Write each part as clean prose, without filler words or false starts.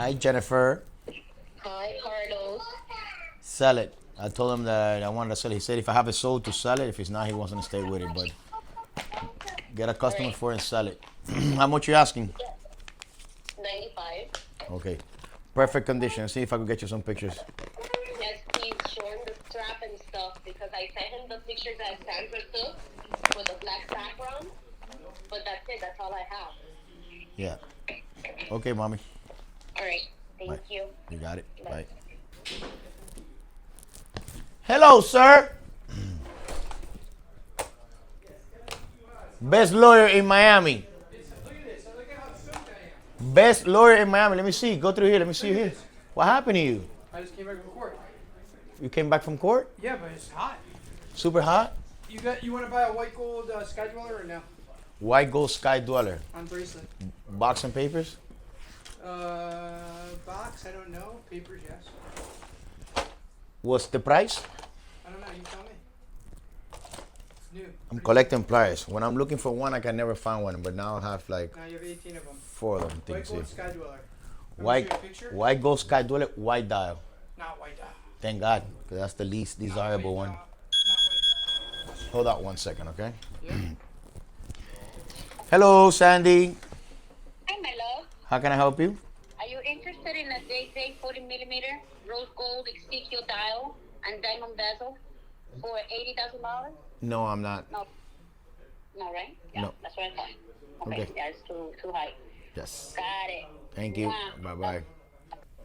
Hi, Jennifer. Hi, Carlos. Sell it. I told him that I wanted to sell it. He said if I have it sold to sell it. If it's not, he wants to stay with it. But get a All customer right. for it and sell it. How much you asking? Yeah. 95. Okay. Perfect condition. See if I could get you some pictures. Yes, please show him the strap and stuff because I sent him the pictures that Sandra took with a black background. But that's it. That's all I have. Yeah. Okay, mommy. All right. Bye. Thank you. You got it. Bye. Bye. Hello, sir. Best lawyer in Miami. Best lawyer in Miami. Let me see. Go through here. Let me see you here. What happened to you? I just came back from court. You came back from court? Yeah, but it's hot. Super hot? You want to buy a white gold sky dweller or no? White gold sky dweller. On bracelet. Box and papers? Box, I don't know. Papers, yes. What's the price? I don't know. You tell me. It's new. I'm collecting pliers. When I'm looking for one, I can never find one. But now I have like Now you have 18 of them. 4 of them. White Things gold here. sky dweller. White gold sky dweller, white dial. Not white dial. Thank God, because that's the least desirable one. Not white dial. Hold on 1 second, okay? Yeah. Hello, Sandy. Hi, my love. How can I help you? Are you interested in a JJ 40 millimeter rose gold Ezekiel dial and diamond bezel for $80,000? No, I'm not. No. No, right? Yeah, No. that's what I thought. Okay. Okay. Yeah, it's too high. Yes. Got it. Thank you. Wow. Bye-bye.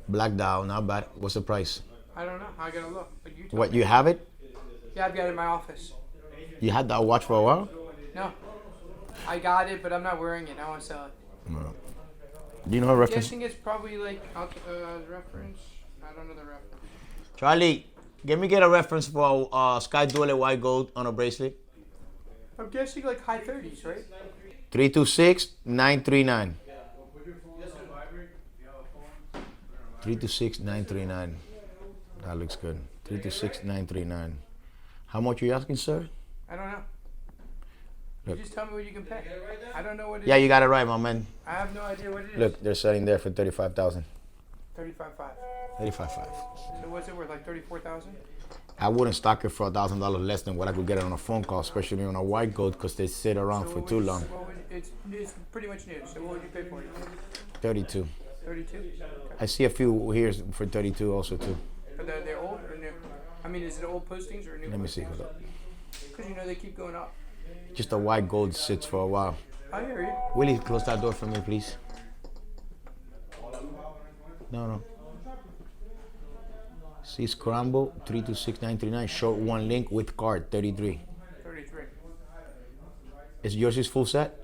Black dial, not bad. What's the price? I don't know. I gotta look. But you tell What, me. you have it? Yeah, I've got it in my office. You had that watch for a while? No. I got it, but I'm not wearing it. I want to sell it. No. Do you know her I'm reference? guessing it's probably like reference. I don't know the reference. Charlie, get a reference for Sky Dweller white gold on a bracelet. I'm guessing like high 30s, right? 326-939. 326-939. That looks good. 326-939. How much are you asking, sir? I don't know. Look. You just tell me what you can pay. I don't know what it is. Yeah, you got it right, my man. I have no idea what it is. Look, they're selling there for 35,000. 35.5. 35.5. So what's it worth? Like 34,000? I wouldn't stock it for $1,000 less than what I could get it on a phone call, especially on a white gold, because they sit around for too long. It's pretty much new. So what would you pay for it? 32. 32. Okay. I see a few here for 32 also too. But they're old or new? I mean, is it old postings or new? Let me see. Hold up. Because you know they keep going up. Just a white gold sits for a while. I hear you. Willie, close that door for me, please. No. See, scramble 326-939. Short one link with card 33. 33. Is yours is full set?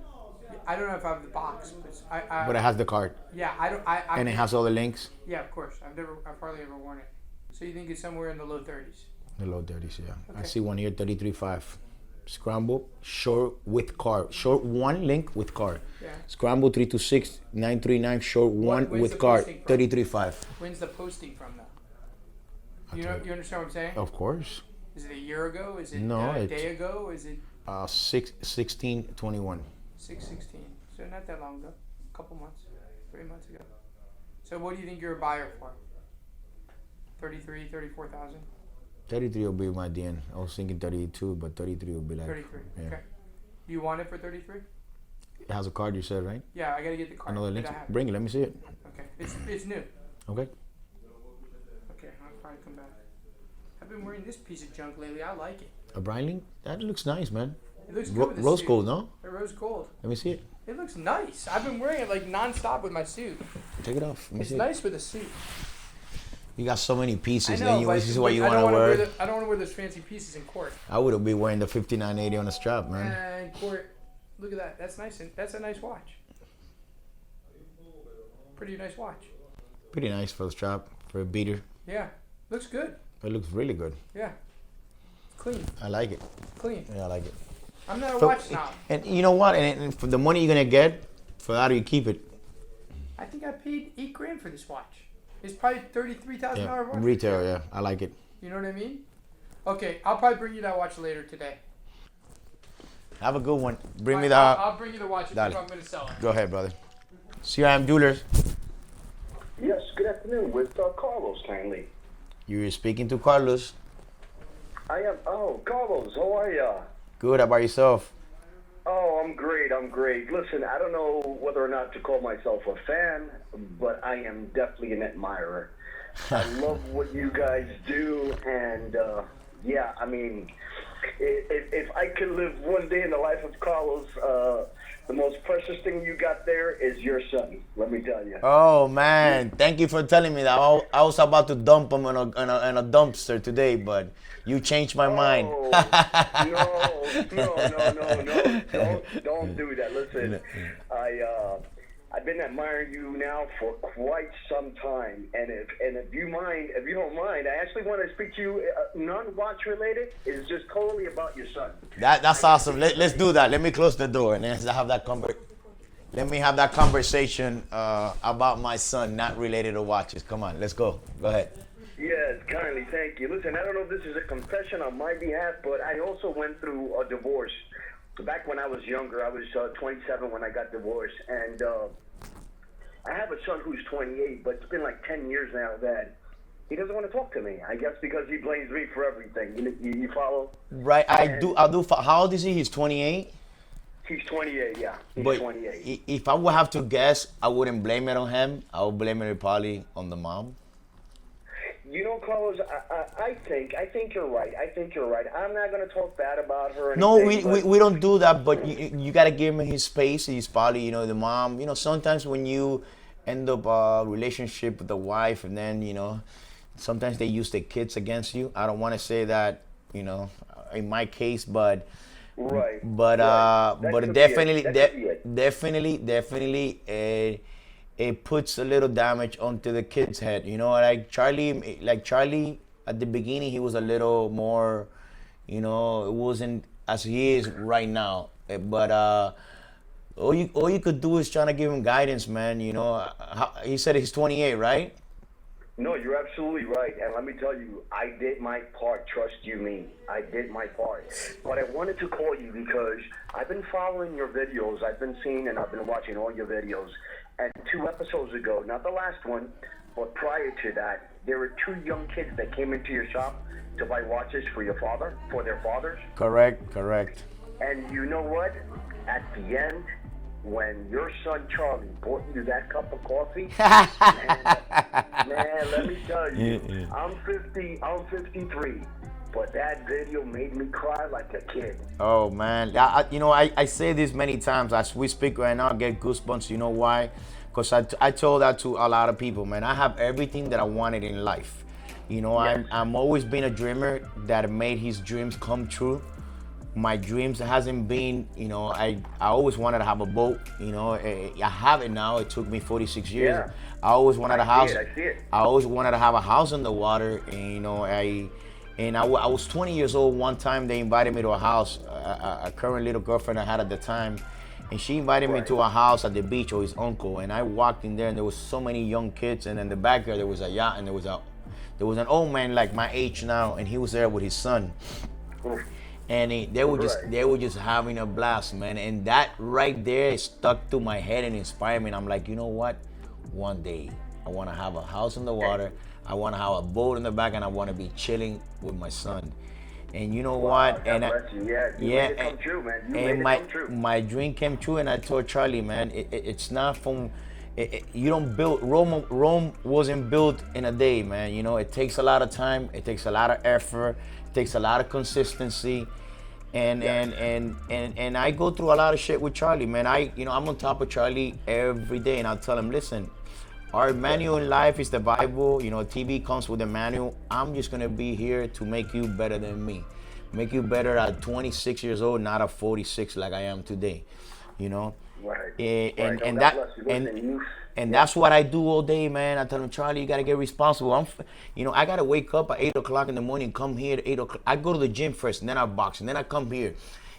I don't know if I have the box, but But it has the card yeah, I don't. I and it has all the links. Yeah, of course. I've hardly ever worn it. So you think it's somewhere in the low 30s? The low 30s, yeah. I Okay. see one here 33.5. Scramble short with card. Short one link with card. Yeah. Scramble 326-939. Short one when's with the card posting from? 33.5. When's the posting from though? tell you. You understand what I'm saying? Of course. Is it a year ago? Is it No, a it's- day ago? Is it 1621. 6/16? So not that long ago. A couple months, 3 months ago. So what do you think you're a buyer for? 33, 34,000? 33 will be my DN. I was thinking 32, but 33 will be like. 33. Yeah. Okay. Do you want it for 33? It has a card, you said, right? Yeah, I gotta get the card. Another but link. I have it. Bring it. Let me see it. Okay. It's new. Okay. Okay, I'll probably come back. I've been wearing this piece of junk lately. I like it. A Brian link? That looks nice, man. It looks good with the Rose suit. gold, no? The rose gold. Let me see it. It looks nice. I've been wearing it like non-stop with my suit. Take it off. Let me It's see nice with a suit. it. You got so many pieces. I know, Then but this is what you I want don't to wanna wear. I don't want to wear those fancy pieces in court. I would be wearing the 5980 on the strap, man. And court, look at that. That's nice. That's a nice watch. Pretty nice watch. Pretty nice for the strap, for a beater. Yeah, looks good. It looks really good. Yeah, clean, I like it. clean. Yeah, I like it. I'm not a For- watch snob. And you know what? And for the money you're gonna get, for that you keep it. I think I paid $8,000 for this watch. It's probably $33,000 Yeah, watch. retail. Yeah, I like it. You know what I mean? Okay, I'll probably bring you that watch later today. Have a good one. Bring me I'll the. bring you the watch if Dale. I'm going to sell it. Go ahead, brother. CRM Jewelers. Yes, Good afternoon. With Carlos, kindly. You're speaking to Carlos. I am. Oh, Carlos, how are ya? Good. How about yourself? Oh, I'm great. I'm great. Listen, I don't know whether or not to call myself a fan, but I am definitely an admirer. I love what you guys do, and yeah, I mean, if I could live one day in the life of Carlos, the most precious thing you got there is your son. Let me tell you. Oh man, thank you for telling me that. I was about to dump him in a dumpster today, but you changed my mind. Oh no! Don't do that. Listen, I've been admiring you now for quite some time, and if you don't mind, I actually want to speak to you. Non-watch related is just totally about your son. That's awesome. Let's do that. Let me close the door and let's have that Let me have that conversation about my son, not related to watches. Come on, let's go. Go ahead. Yes, kindly, thank you. Listen, I don't know if this is a confession on my behalf, but I also went through a divorce. Back when I was younger, I was 27 when I got divorced, and I have a son who's 28, but it's been like 10 years now that he doesn't want to talk to me. I guess because he blames me for everything. You follow? Right, I do. How old is he? He's 28. He's 28, yeah. He's But 28. if I would have to guess, I wouldn't blame it on him. I would blame it probably on the mom. You know, Carlos, I think you're right. I think you're right. I'm not going to talk bad about her or No, anything. we don't do that, but you got to give him his space. He's probably, the mom. Sometimes when you end up a relationship with the wife and then, sometimes they use their kids against you. I don't want to say that, in my case, but Right. but Right. That but could be definitely it. That could be it. definitely it puts a little damage onto the kid's head. Charlie at the beginning he was a little more, it wasn't as he is right now. But all you could do is trying to give him guidance, man. He said he's 28, right? No, you're absolutely right. And let me tell you, I did my part. Trust you me. I did my part. But I wanted to call you because I've been following your videos. I've been seeing and I've been watching all your videos. And 2 episodes ago, not the last one, but prior to that, there were 2 young kids that came into your shop to buy watches for their fathers. Correct. And you know what? At the end, when your son Charlie bought you that cup of coffee, man, let me tell you, I'm 53, but that video made me cry like a kid. Oh man, I say this many times as we speak right now. I get goosebumps. You know why? Because I told that to a lot of people, man. I have everything that I wanted in life. Yes. I'm always been a dreamer that made his dreams come true. My dreams hasn't been, I always wanted to have a boat. I have it now. It took me 46 years. Yeah. I always wanted a house. I see it. I always wanted to have a house on the water, and I was 20 years old one time. They invited me to a house, a current little girlfriend I had at the time, and she invited me Right. to a house at the beach with his uncle. And I walked in there, and there was so many young kids, and in the backyard there was a yacht, and there was an old man like my age now, and he was there with his son. Oof. And Right. they were just having a blast, man. And that right there stuck to my head and inspired me. And I'm like, you know what? One day I want to have a house in the water. I want to have a boat in the back, and I want to be chilling with my son. And you know what? God And bless you. Yeah, you yeah, made it come true, man. You and made it come true. my dream came true. And I told Charlie, man, it's not from. You don't build Rome wasn't built in a day, man. It takes a lot of time. It takes a lot of effort. It takes a lot of consistency. And I go through a lot of shit with Charlie, man. I'm on top of Charlie every day, and I tell him, listen, our manual in life is the Bible. TV comes with a manual. I'm just gonna be here to make you better than me, make you better at 26 years old, not at 46 like I am today. Right. And Right. Oh, and God that bless you. Listen, and you- and that's what I do all day, man. I tell him, Charlie, you gotta get responsible. I gotta wake up at 8 o'clock in the morning, come here at 8 o'clock. I go to the gym first, and then I box, and then I come here,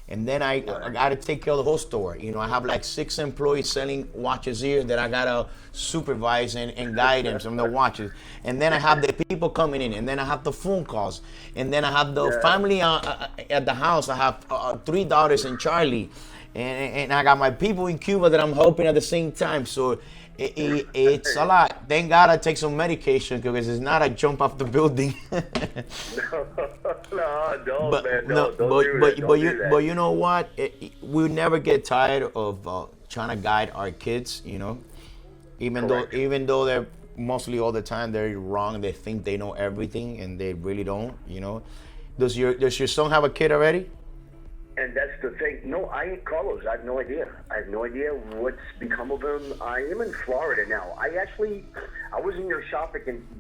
and then I gotta take care of the whole store. I have like 6 employees selling watches here that I gotta supervise and guide them from the watches. And then I have the people coming in, and then I have the phone calls, and then I have the family at the house. I have 3 daughters and Charlie. And I got my people in Cuba that I'm helping at the same time. So It's a lot. Thank God I take some medication because it's not a jump off the building. No, no, don't, but man, no, don't do that. Don't do but that. you know what? We'll never get tired of trying to guide our kids. Correct. Even though they're mostly all the time they're wrong. They think they know everything and they really don't. Does your son have a kid already? And that's the thing. No, Carlos, I have no idea. I have no idea what's become of him. I am in Florida now. I was in your shop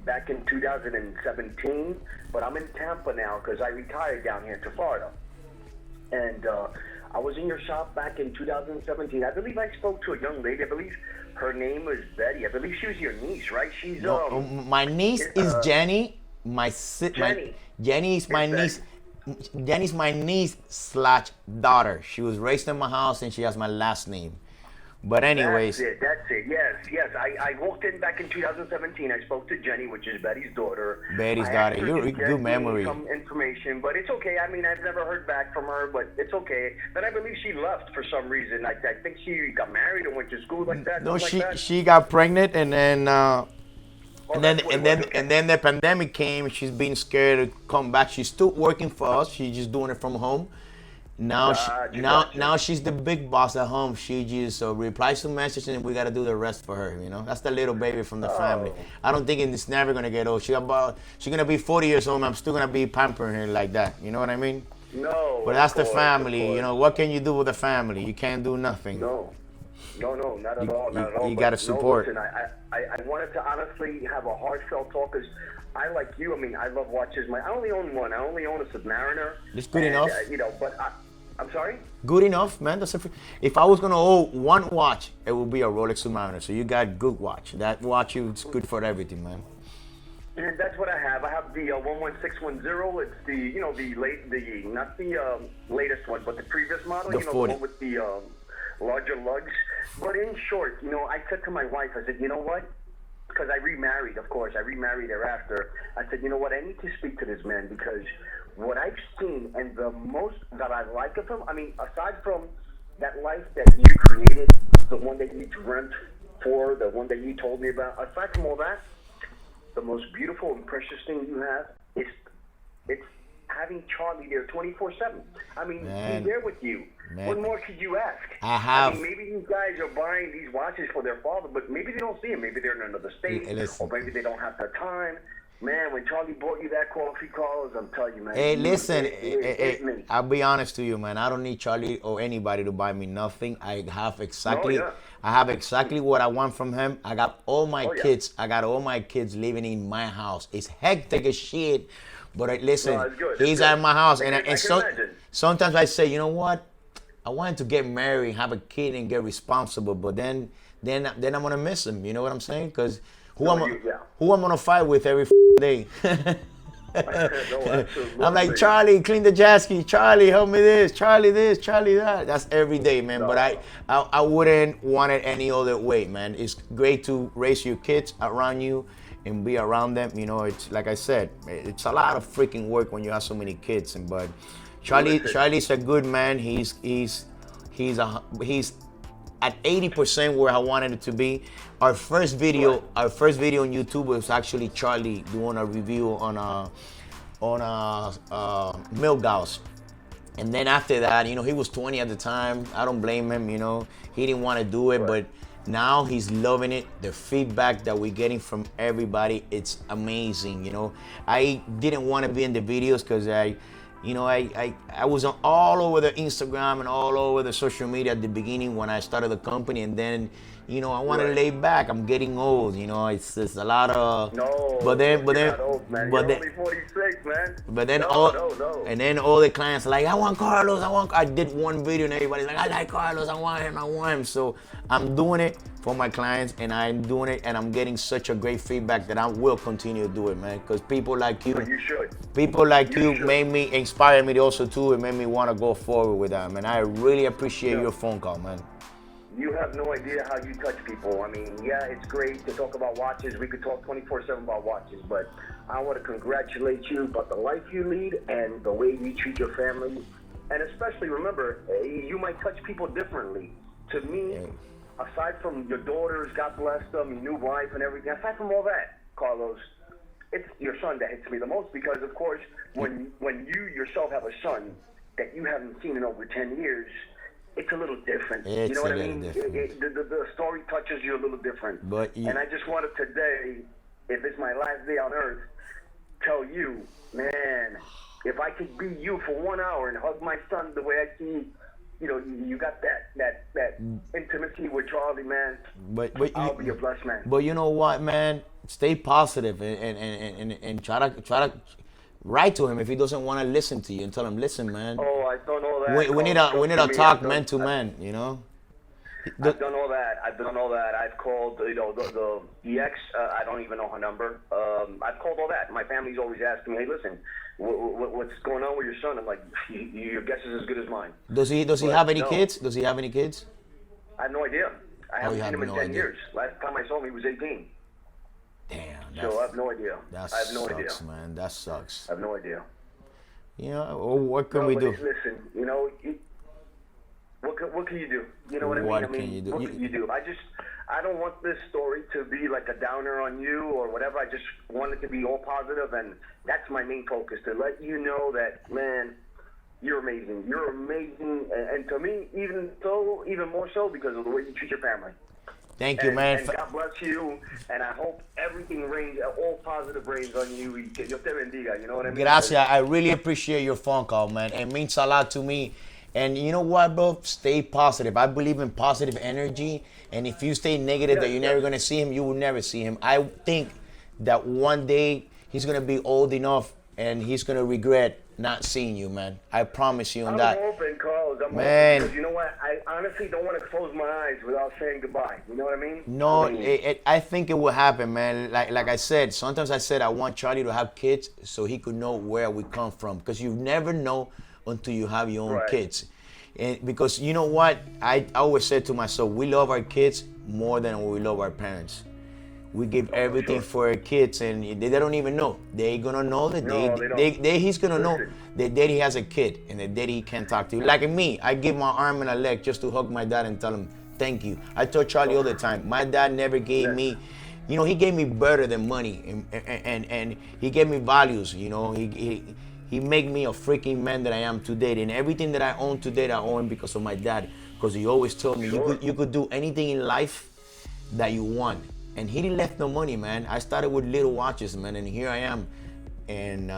back in 2017, but I'm in Tampa now because I retired down here to Florida. And I was in your shop back in 2017. I believe I spoke to a young lady. I believe her name was Betty. I believe she was your niece, right? She's No, my niece is Jenny. Jenny. Jenny is my niece. Jenny's my niece slash daughter. She was raised in my house and she has my last name. But anyways, That's it. Yes. I walked in back in 2017. I spoke to Jenny, which is Betty's daughter. Betty's I daughter. asked her You to get good me memory. some information, but it's okay. I mean, I've never heard back from her, but it's okay. But I believe she left for some reason. I think she got married and went to school like that. No, something like that. she got pregnant and then Oh, that's what it was, okay. and then the pandemic came. She's been scared to come back. She's still working for us. She's just doing it from home. Now she's the big boss at home. She just replies to messages and we gotta do the rest for her. That's the little baby from the family. I don't think it's never gonna get old. She's gonna be 40 years old. And I'm still gonna be pampering her like that. You know what I mean? No. But that's of the course, family. of course. What can you do with a family? You can't do nothing. No, not at all. Not at all. You But gotta support. No, listen, I wanted to honestly have a heartfelt talk because I, like you, I mean, I love watches. I only own one. I only own a Submariner. It's good And, enough. But I'm sorry? Good enough, man. If I was gonna own one watch, it would be a Rolex Submariner. So you got good watch. That watch is good for everything, man. And that's what I have. I have the 11610. It's not the latest one, but the previous model. The the 40. one with the larger lugs. But in short, I said to my wife, I said, you know what? Because I remarried, of course. I remarried thereafter. I said, you know what? I need to speak to this man because what I've seen and the most that I like of him, I mean, aside from that life that you created, the one that you dreamt for, the one that you told me about, aside from all that, the most beautiful and precious thing you have is it's having Charlie there 24/7. I mean, Man. he's there with you. Man. What more could you ask? I mean, maybe these guys are buying these watches for their father, but maybe they don't see him. Maybe they're in another state, Listen. or maybe they don't have the time. Man, when Charlie bought you that coffee, Carlos, I'm telling you, man. Hey, listen, it me. I'll be honest to you, man. I don't need Charlie or anybody to buy me nothing. I have exactly what I want from him. I got all my kids. I got all my kids living in my house. It's hectic as shit, but listen, No, it's good. he's It's at good. my house, I and can imagine. sometimes I say, you know what? I wanted to get married, have a kid, and get responsible, but then I'm gonna miss him. You know what I'm saying? Because who I'm gonna fight with every day? No, absolutely. I'm like, Charlie, clean the jet ski. Charlie, help me this. Charlie this. Charlie that. That's every day, man. No. But I wouldn't want it any other way, man. It's great to raise your kids around you and be around them. It's like I said, it's a lot of freaking work when you have so many kids. But Charlie's a good man. He's at 80% where I wanted it to be. Our first video on YouTube was actually Charlie doing a review on a milk gauze. And then after that, he was 20 at the time. I don't blame him, he didn't want to do it, but now he's loving it. The feedback that we're getting from everybody, it's amazing, I didn't want to be in the videos because I was on all over the Instagram and all over the social media at the beginning when I started the company, and then I want to lay back. I'm getting old, it's a lot of. No, but then, you're not old, man. but You're then, only 46, man. but then No. and then all the clients are like, I want Carlos. I did one video and everybody's like, I like Carlos. I want him. So I'm doing it for my clients, and I'm doing it, and I'm getting such a great feedback that I will continue to do it, man. Because people like you, But you should. people like you should. made me inspire me also too. It made me want to go forward with that, man. I really appreciate your phone call, man. You have no idea how you touch people. I mean, yeah, it's great to talk about watches. We could talk 24/7 about watches, but I want to congratulate you about the life you lead and the way you treat your family. And especially, remember, you might touch people differently. To me, aside from your daughters, God bless them, your new wife and everything, aside from all that, Carlos, it's your son that hits me the most because, of course, when you yourself have a son that you haven't seen in over 10 years, it's a little different. It's you know what a I little mean? different. The story touches you a little different. But and I just wanted today, if it's my last day on earth, tell you, man, if I could be you for 1 hour and hug my son the way I see, you know, you got that intimacy with Charlie, man. but I'll be a blessed man. But you know what, man? Stay positive and try to write to him if he doesn't want to listen to you and tell him, listen, man. Oh, I've done all that. We need a talk man to man, you know. I've done all that. I've called, you know, the ex. I don't even know her number. I've called all that. My family's always asking me, hey, listen, what's going on with your son? I'm like, your guess is as good as mine. Does he have any kids? Does he have any kids? I have no idea. I haven't you seen have him in no 10 idea. years. Last time I saw him, he was 18. Damn. So I have no idea. That I have no sucks, idea. man. That sucks. I have no idea. You know, what can No, we but do? Listen, you know, what can you do? You know what I mean? What I mean, can you do? What can you do? I don't want this story to be like a downer on you or whatever. I just want it to be all positive, and that's my main focus, to let you know that, man, you're amazing. You're amazing, and to me, even more so because of the way you treat your family. Thank you, man. And God bless you, and I hope everything rains, all positive rains on you. Yo te bendiga, you know what I mean? Gracias. I really appreciate your phone call, man. It means a lot to me. And you know what, bro? Stay positive. I believe in positive energy. And if you stay negative that you're never going to see him, you will never see him. I think that one day he's going to be old enough and he's going to regret not seeing you, man. I promise you on that. I'm hoping, Carlos. I'm Man. hoping, because you know what? I honestly don't want to close my eyes without saying goodbye. You know what I mean? No, I mean, I think it will happen, man. Like I said, sometimes I said I want Charlie to have kids so he could know where we come from. Because you never know until you have your own Right. kids. And because you know what? I always said to myself, we love our kids more than we love our parents. We give everything for our kids, and they don't even know. They're gonna know that No, they don't. he's gonna know Listen. that daddy has a kid and that daddy can't talk to you. Like me, I give my arm and a leg just to hug my dad and tell him thank you. I tell Charlie all the time, my dad never gave me, you know, he gave me better than money, and he gave me values. You know, he made me a freaking man that I am today, and everything that I own today, I own because of my dad. Because he always told me you could do anything in life that you want. And he didn't left no money, man. I started with little watches, man, and here I am. And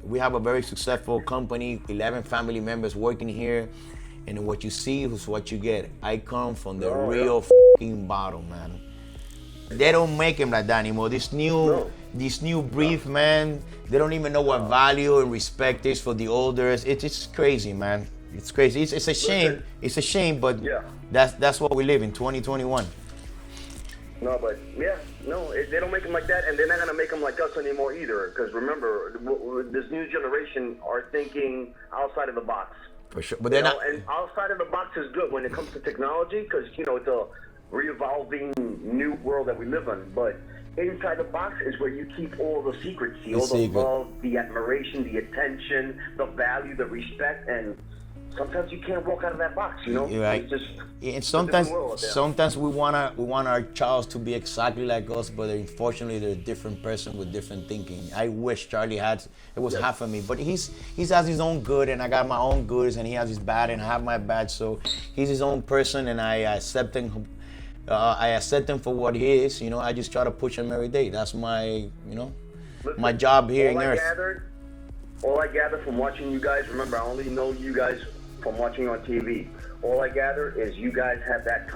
we have a very successful company, 11 family members working here. And what you see is what you get. I come from the real fucking bottom, man. They don't make him like that anymore. This new breed, man, they don't even know what value and respect is for the elders. It's crazy, man. It's crazy. It's a shame. It's a shame, but Yeah. that's what we live in 2021. No, but yeah, no, they don't make them like that, and they're not gonna make them like us anymore either. Because remember, this new generation are thinking outside of the box. For sure, but they're not. And outside of the box is good when it comes to technology, because you know it's a re-evolving new world that we live in. But inside the box is where you keep all the secrets, all the love, the admiration, the attention, the value, the respect, and sometimes you can't walk out of that box. You know, You're right. It's just And sometimes, a different world out there. sometimes we want our child to be exactly like us, but unfortunately they're a different person with different thinking. I wish Charlie had it was half of me, but he has his own good, and I got my own goods, and he has his bad, and I have my bad. So he's his own person, and I accept him. I accept him for what he is. You know, I just try to push him every day. That's my Listen, my job here all on earth. All I gathered from watching you guys, remember, I only know you guys from watching on TV. All I gather is you guys have that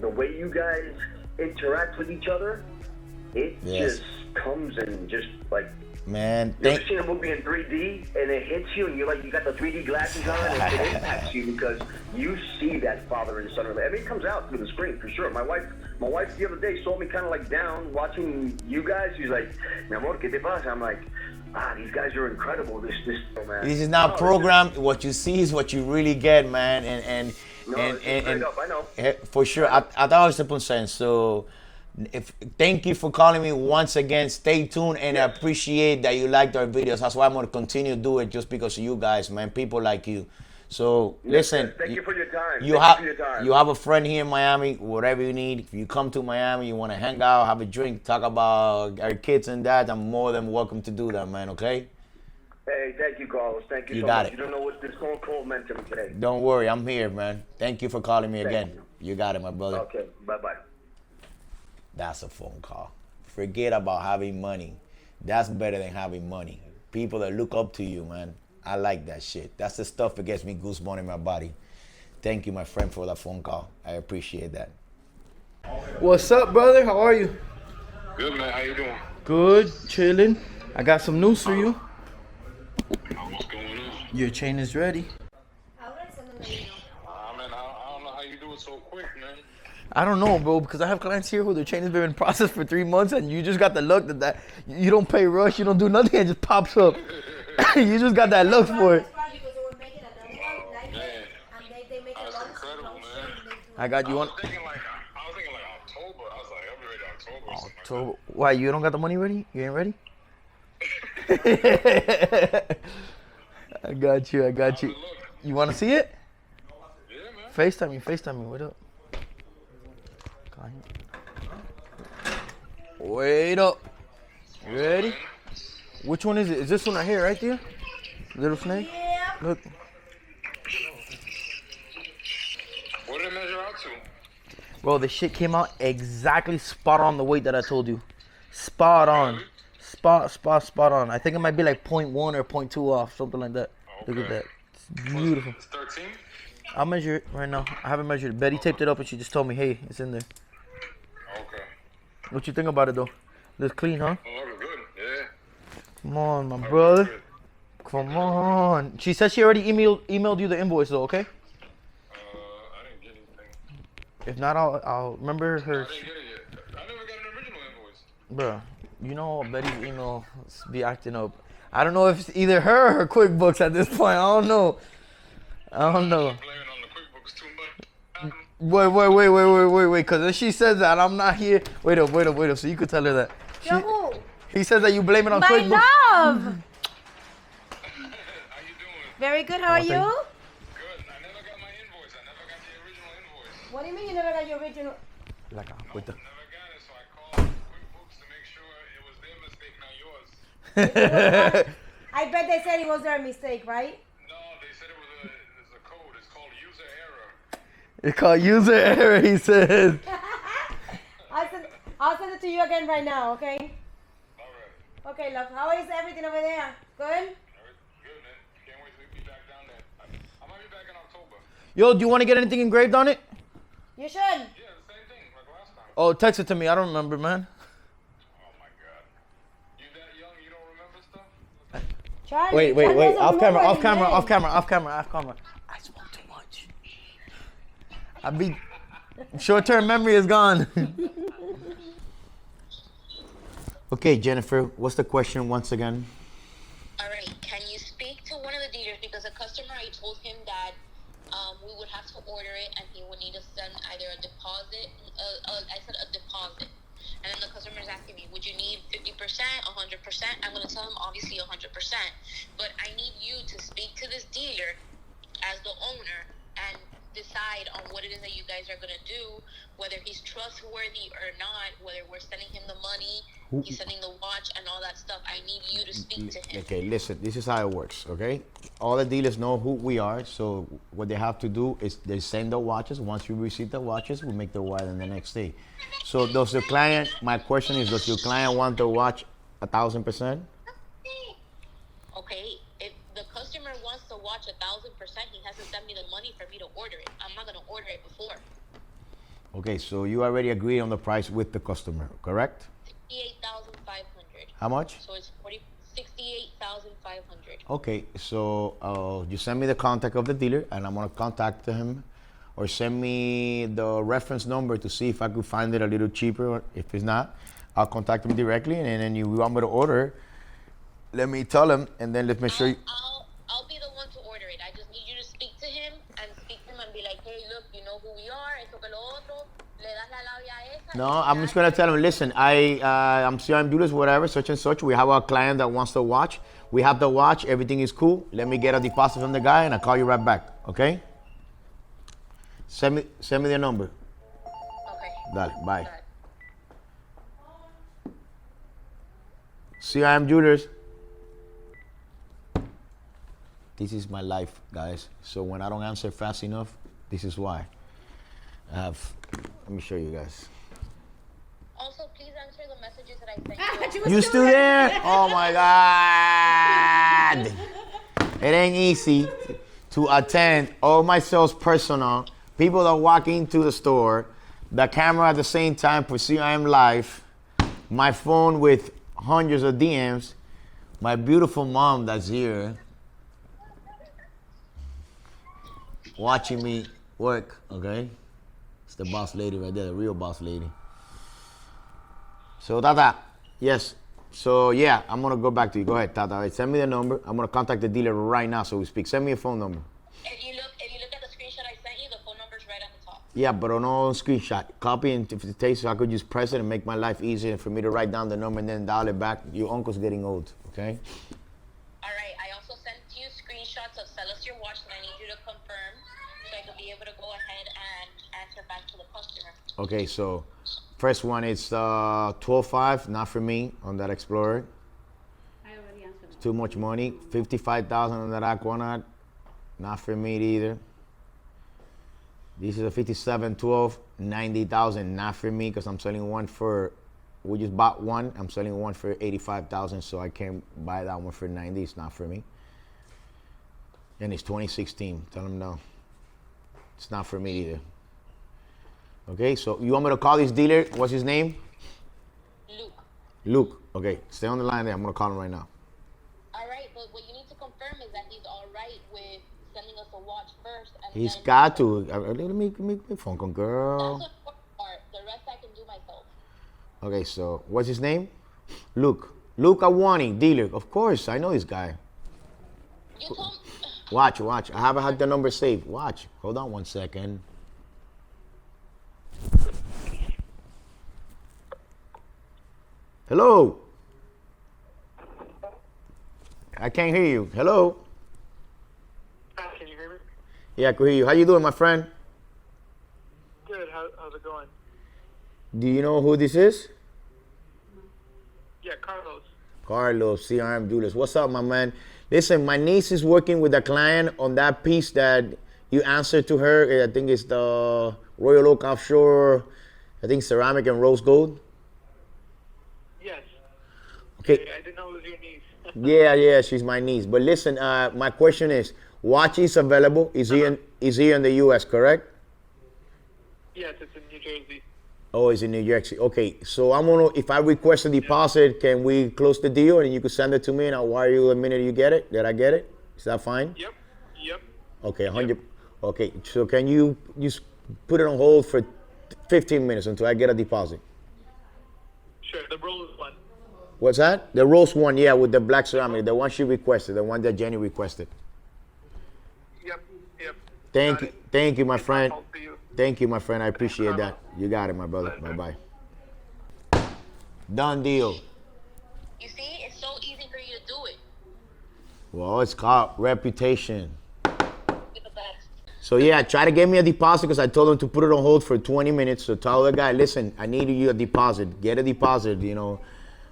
the way you guys interact with each other, it just comes and just like. Man, You ever seen a movie in 3D and it hits you and you got the 3D glasses on and it impacts you because you see that father and son. I mean, it comes out through the screen for sure. My wife the other day saw me kind of like down watching you guys. She's like, "Mi amor, ¿qué te pasa?" I'm like, these guys are incredible. This man. This is not programmed. What you see is what you really get, man. And straight up, I know. For sure, a 1,000%. So, thank you for calling me once again. Stay tuned, and I appreciate that you liked our videos. That's why I'm gonna continue to do it, just because of you guys, man. People like you. So Yes, listen, yes. Thank you for your time. You Thank have you for your time. you have a friend here in Miami. Whatever you need, if you come to Miami, you want to hang out, have a drink, talk about our kids and that, I'm more than welcome to do that, man. Okay? Hey, thank you, Carlos. Thank you You so got much. it. You don't know what this phone call meant to me today. Don't worry, I'm here, man. Thank you for calling me Thank again. you. You got it, my brother. Okay, bye-bye. That's a phone call. Forget about having money. That's better than having money. People that look up to you, man. I like that shit. That's the stuff that gets me goosebumps in my body. Thank you, my friend, for that phone call. I appreciate that. What's up, brother? How are you? Good, man. How you doing? Good, chilling. I got some news for you. What's going on? Your chain is ready. Man, I don't know how you do it so quick, man. I don't know, bro, because I have clients here who their chain has been in process for 3 months, and you just got the luck that you don't pay rush, you don't do nothing, it just pops up. You just got that luck for it. Man, that's incredible, man. I got you I on was thinking like October. I was like, I'll be ready October. Or something like October. Why, you don't got the money ready? You ain't ready? I got you. that. Look, You want to see it? yeah, man. FaceTime me. Wait up. Wait up. You ready? Which one is it? Is this one right here, right there? Little snake? Yeah. Look. What did it measure out to? Bro, the shit came out exactly spot on the weight that I told you. Spot on. Spot on. I think it might be like 0.1 or 0.2 off, something like that. Look at Okay. that. It's beautiful. It's 13? I'll measure it right now. I haven't measured it. Betty taped it up and she just told me, hey, it's in there. Okay. What you think about it though? Looks clean, huh? Oh, looking good. Yeah. Come on, my Looking brother. good. Come on. She said she already emailed you the invoice though, okay? I didn't get anything. If not, I'll remember her. I didn't get it yet. I never got an original invoice. Bruh, you know Betty's email be acting up. I don't know if it's either her or her QuickBooks at this point. I don't know. I'm blaming on the QuickBooks too much. Wait. Because if she says that, I'm not here. Wait up. So you could tell her that. Yo, He says that you blame it on my QuickBooks. love. How you doing? Very good. How are Thank you? Good. I never got my invoice. I never got the original invoice. What do you mean you never got your original? Like, with the- Never got it, so I called QuickBooks to make sure it was their mistake, not yours. I bet they said it was their mistake, right? No, they said it was a code. It's called user error. It's called user error, he says. I'll send it to you again right now, okay? All right. Okay, love. How is everything over there? Good? All right. Good, man. Can't wait to be back down there. I might be back in October. Yo, do you want to get anything engraved on it? You should. Yeah, the same thing like last time. Oh, text it to me. I don't remember, man. Oh, my God. You that young, you don't remember stuff? Charlie, Wait. Charlie doesn't Off camera. remember his name. I smoke too much. Short-term memory is gone. Okay, Jennifer, what's the question once again? All right. Can you speak to one of the dealers because a customer I told him that we would have to order it and he would need to send either a deposit. I said a deposit, and then the customer is asking me, would you need 50%, 100%? I'm going to tell him obviously 100%, but I need you to speak to this dealer as the owner and decide on what it is that you guys are going to do, whether he's trustworthy or not, whether we're sending him the money, he's sending the watch and all that stuff. I need you to speak to him. Okay, listen, this is how it works, okay? All the dealers know who we are, so what they have to do is they send the watches. Once you receive the watches, we make the wire in the next day. So does the client, my question is, does your client want the watch 1,000%? Okay, if the customer wants to watch 1,000%, he has to send me the money for me to order it. I'm not going to order it before. Okay, so you already agreed on the price with the customer, correct? 68,500. How much? So it's 68,500. Okay, so you send me the contact of the dealer, and I'm gonna contact him, or send me the reference number to see if I could find it a little cheaper. Or if it's not, I'll contact him directly, and then you want me to order, let me tell him, and then let me show you. I'll be the one to order it. I just need you to speak to him and be like, hey, look, you know who we are, esto que lo otro, le das la labia a esa. No, I'm just gonna tell him, listen, I'm CRM Dealers, whatever, such and such. We have a client that wants to watch. We have the watch, everything is cool. Let me get a deposit from the guy, and I'll call you right back. Okay? Send me the number. Okay. Dale, bye. Got it. CRM Jewelers. This is my life, guys. So when I don't answer fast enough, this is why. Let me show you guys. Also, please answer the messages that I sent you. You still there? Oh my God. It ain't easy to attend all my sales personnel, people that walk into the store, the camera at the same time for CRM Life, my phone with hundreds of DMs, my beautiful mom that's here watching me work, okay? It's the boss lady right there, the real boss lady. So Tata, yes. So yeah, I'm gonna go back to you. Go ahead, Tata. All right, send me the number. I'm gonna contact the dealer right now so we speak. Send me a phone number. If you look at the screenshot I sent you, the phone number's right at the top. Yeah, but on all screenshot. Copy and if it takes so I could just press it and make my life easier for me to write down the number and then dial it back. Your uncle's getting old, okay? All right. I also sent you screenshots of sell us your watch that I need you to confirm, so I could be able to go ahead and answer back to the customer. Okay, so first one is 12.5, not for me on that Explorer. I already answered. Too much money. 55,000 on that Aquanaut, not for me either. This is a 5712, 90,000, not for me because I'm selling one for, we just bought one. I'm selling one for 85,000, so I can't buy that one for 90. It's not for me. And it's 2016. Tell them no. It's not for me either. Okay, so you want me to call this dealer? What's his name? Luke. Luke. Okay, stay on the line there. I'm gonna call him right now. All right, but what you need to confirm is that he's all right with sending us a watch first, and He's then got to. Let me phone call, girl. that's the first part. The rest I can do myself. Okay, so what's his name? Luke. Luke Awani, dealer. Of course, I know this guy. You told Watch. I haven't had the number saved. Watch. Hold on one second. Hello. I can't hear you. Hello. Can you hear me? Yeah, I can hear you. How you doing, my friend? Good. How's it going? Do you know who this is? Yeah, Carlos. Carlos, CRM Julius. What's up, my man? Listen, my niece is working with a client on that piece that you answered to her. I think it's the Royal Oak Offshore, I think ceramic and rose gold. Yes. Okay. I didn't know it was your niece. Yeah, she's my niece. But listen, my question is, watch is available. Is he in the U.S., correct? Yes, it's in New Jersey. Oh, it's in New Jersey. Okay, so I'm gonna, if I request a deposit, can we close the deal and you can send it to me and I'll wire you the minute you get it? Did I get it? Is that fine? Yep. Okay, 100. Okay, so can you just put it on hold for 15 minutes until I get a deposit? Sure. The rose one. What's that? The rose one, yeah, with the black ceramic, the one she requested, the one that Jenny requested. Yep. Thank you, my friend. I'll see you. Thank you, my friend. I appreciate that. You got it, my brother. Bye-bye. Done deal. you see, it's so easy for you to do it. Well, it's called reputation. You're the best. So yeah, try to get me a deposit because I told him to put it on hold for 20 minutes. So tell the guy, listen, I need you a deposit. Get a deposit,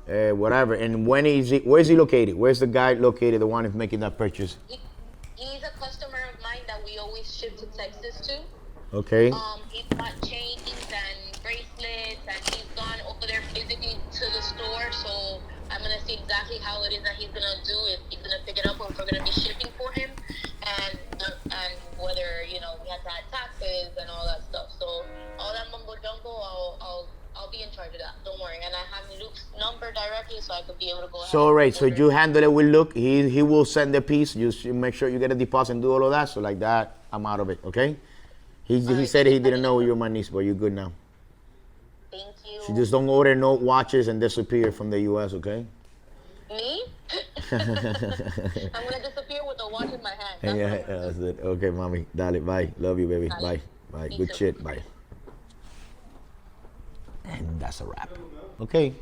whatever. And when is he? Where is he located? Where's the guy located? The one who's making that purchase? He's a customer of mine that we always ship to Texas to. Okay. He's got chains and bracelets, and he's gone over there physically to the store. So I'm gonna see exactly how it is that he's gonna do it. He's gonna pick it up, or if we're gonna be shipping for him, and whether we have to add taxes and all that stuff. So all that mumbo jumbo, I'll be in charge of that. Don't worry. And I have Luke's number directly, so I could be able to go ahead. So right, so order. you handle it with Luke. He will send the piece. You make sure you get a deposit and do all of that. So like that, I'm out of it. Okay. He said he didn't know you were my niece, but you're good now. Thank you. So just don't order no watches and disappear from the U.S. Okay. Me? I'm gonna disappear with a watch in my hand. That's Yeah, what I'm that's it. Okay, mommy. Dale, bye. Love you, baby. Dale. Bye. Me Good too. shit. Bye. And that's a wrap. Okay.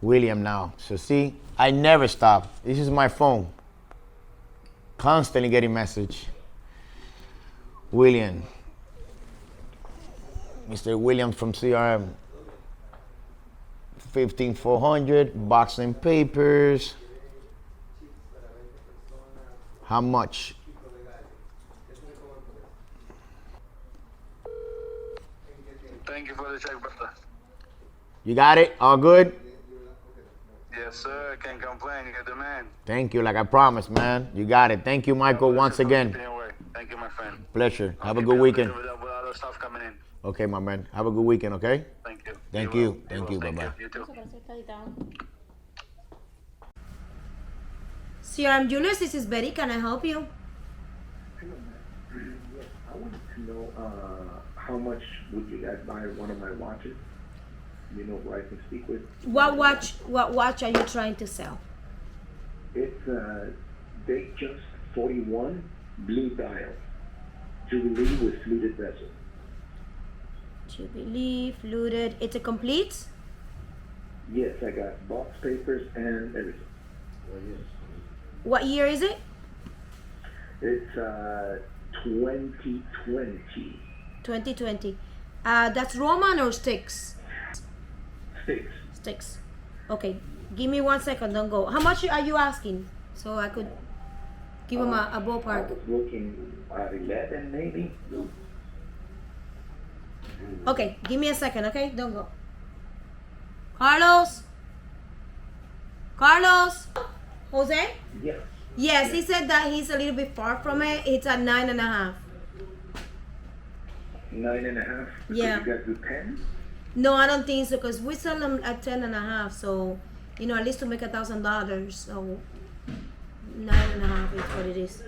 William now. So see, I never stop. This is my phone. Constantly getting message. William. Mr. Williams from CRM. 15,400. Boxing papers. How much? Thank you for the check, brother. You got it? All good? Yes, sir. Can't complain. You're the man. Thank you, like I promised, man. You got it. Thank you, Michael, once again. Thank you, my friend. Pleasure. Have a Keep good you weekend. updated with other stuff coming in. Okay, my man. Have a good weekend, okay? Thank you. Thank will. you. Thank will. you. Bye-bye. You too. CRM Jewelers, this is Betty. Can I help you? I wanted to know how much would you guys buy one of my watches? You know who I can speak with? What watch are you trying to sell? It's Datejust 41 blue dial. Jubilee with fluted bezel. Jubilee, fluted. It's a complete? Yes, I got box papers and everything. What year is it? It's 2020. 2020. That's Roman or sticks? Sticks. Sticks. Okay. Give me 1 second. Don't go. How much are you asking? So I could give him a I ballpark. was looking at 11 maybe. Okay. Give me a second. Okay. Don't go. Carlos. Carlos. Jose. Yes. Yes, he said that he's a little bit far from it. It's at 9.5. 9.5. Yeah. You guys do 10? No, I don't think so, because we sell them at 10.5. So, at least to make $1,000. So 9.5 is what it is.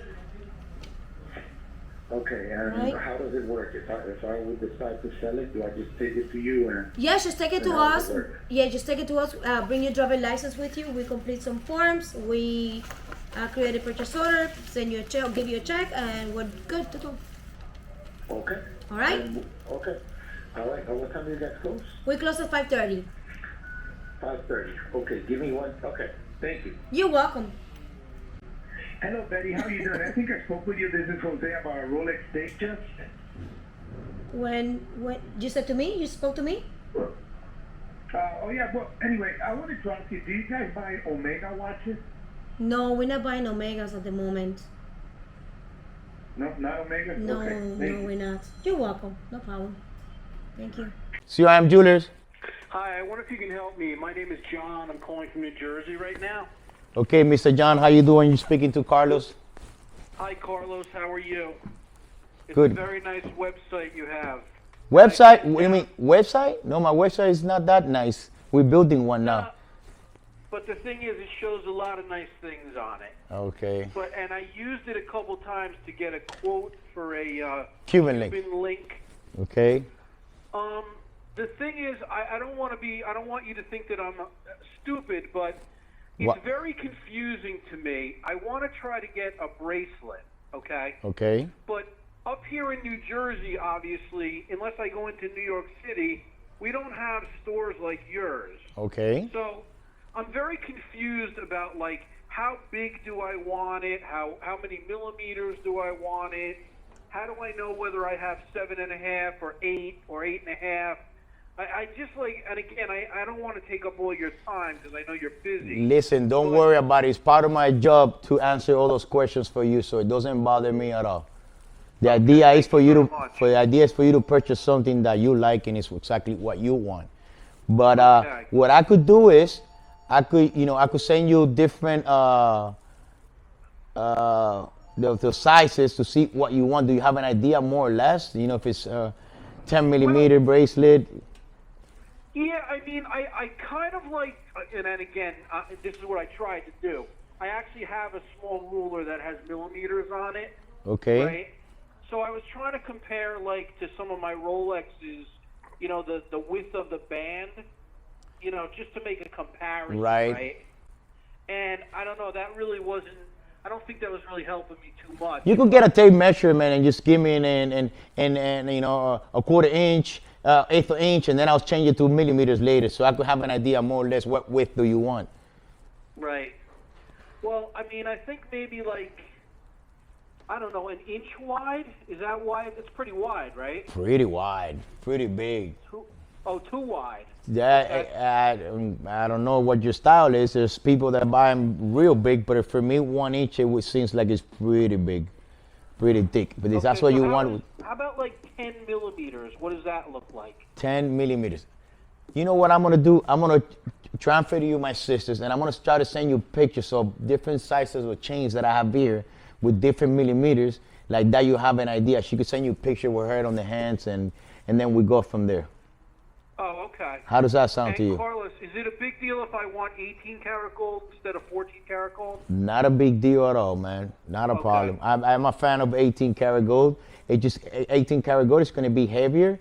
Okay, and Right. how does it work? If I would decide to sell it, do I just take it to you and? Yes, just take it to And how does us. it work? Yeah, just take it to us. Bring your driver license with you. We complete some forms. We create a purchase order, send you a check, give you a check, and we're good to go. Okay. All right? Okay. All right. And what time do you guys close? We close at 5:30. 5:30. Okay. Give me one. Okay. Thank you. You're welcome. Hello, Betty. How are you doing? I think I spoke with you. This is Jose about a Rolex Datejust. When you said to me, you spoke to me. Oh yeah. Well, anyway, I wanted to ask you: do you guys buy Omega watches? No, we're not buying Omegas at the moment. No, not Omega. No, Okay. no, Thank you. we're not. You're welcome. No problem. Thank you. CRM Jewelers. Hi, I wonder if you can help me. My name is John. I'm calling from New Jersey right now. Okay, Mr. John, how you doing? You speaking to Carlos? Hi, Carlos. How are you? It's Good. a very nice website you have. Website? What do you mean website? No, my website is not that nice. We're building one now. But the thing is, it shows a lot of nice things on it. Okay. And I used it a couple times to get a quote for a Cuban link. Cuban link. Okay. The thing is, I don't want you to think that I'm stupid, but it's What? very confusing to me. I want to try to get a bracelet, okay? Okay. But up here in New Jersey, obviously, unless I go into New York City, we don't have stores like yours. Okay. So I'm very confused about, like, how big do I want it? How many millimeters do I want it? How do I know whether I have 7.5 or 8 or 8.5? I just like, and again, I don't want to take up all your time because I know you're busy. Listen, don't worry about it. It's part of my job to answer all those questions for you, so it doesn't bother me at all. The idea is for you to purchase something that you like and it's exactly what you want. But what I could do is I could send you different the sizes to see what you want. Do you have an idea more or less? If it's 10 millimeter bracelet. Yeah, I mean, I kind of like, and then again, this is what I tried to do. I actually have a small ruler that has millimeters on it. Okay. Right? So I was trying to compare, like, to some of my Rolexes, the width of the band, just to make a comparison, right? And I don't know, that really wasn't, I don't think that was really helping me too much. You could get a tape measurement and just give me a quarter inch, eighth of inch, and then I'll change it to millimeters later, so I could have an idea more or less what width do you want. Right. Well, I mean, I think maybe like I don't know, an inch wide? Is that wide? It's pretty wide, right? Pretty wide, pretty big. Too wide. Yeah, I don't know what your style is. There's people that buy them real big, but for me, 1 inch, seems like it's pretty big, pretty thick. But that's what you want. How about like 10 millimeters? What does that look like? 10 millimeters. You know what I'm gonna do? I'm gonna transfer to you my sisters, and I'm gonna try to send you pictures of different sizes of chains that I have here with different millimeters. Like that, you have an idea. She could send you a picture with her on the hands, and then we go from there. Oh, okay. How does that sound to you? Carlos, is it a big deal if I want 18 karat gold instead of 14 karat gold? Not a big deal at all, man. Not a problem. I'm a fan of 18 karat gold. 18 karat gold is going to be heavier,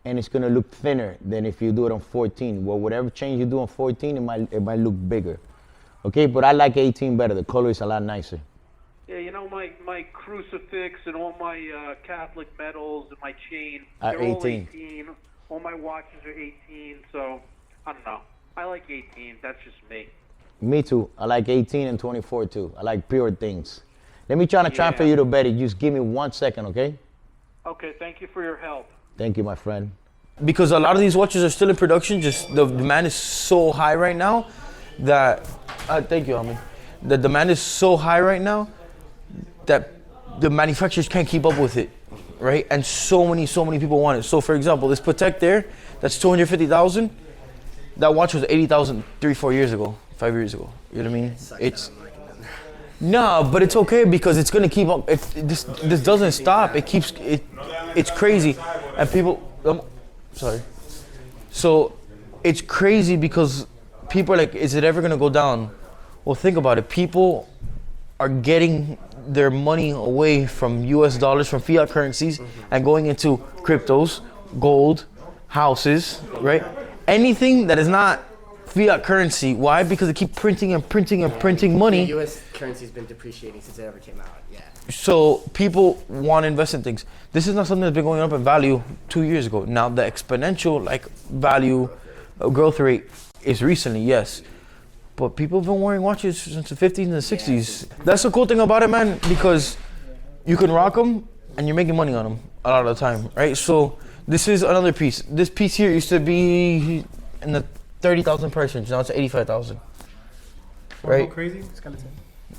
and it's going to look thinner than if you do it on 14. Well, whatever change you do on 14, it might look bigger. Okay, but I like 18 better. The color is a lot nicer. Yeah, you know, my crucifix and all my Catholic medals and my chain, they're 18. all 18. All my watches are 18, so I don't know. I like 18. That's just me. Me too. I like 18 and 24 too. I like pure things. Let me try to transfer you to Betty. Just give me 1 second, okay? Okay, thank you for your help. Thank you, my friend. Because a lot of these watches are still in production, just the demand is so high right now that, thank you, homie. The demand is so high right now that the manufacturers can't keep up with it, right? And so many people want it. So for example, this Patek there, that's 250,000. That watch was 80,000 3-4 years ago, 5 years ago. You know what I mean? It's no, but it's okay because it's gonna keep up. This doesn't stop. It keeps it's crazy, and people. Sorry. So it's crazy because people are like, is it ever gonna go down? Well, think about it. People are getting their money away from US dollars, from fiat currencies, and going into cryptos, gold, houses, right? Anything that is not fiat currency. Why? Because they keep printing and printing and printing money. The US currency's been depreciating since it ever came out, yeah. So people want to invest in things. This is not something that's been going up in value 2 years ago. Now the exponential value growth rate is recently, yes. But people have been wearing watches since the 50s and the 60s. That's the cool thing about it, man, because you can rock them and you're making money on them a lot of the time, right? So this is another piece. This piece here used to be in the 30,000 price range. Now it's 85,000. Right? Crazy skeleton.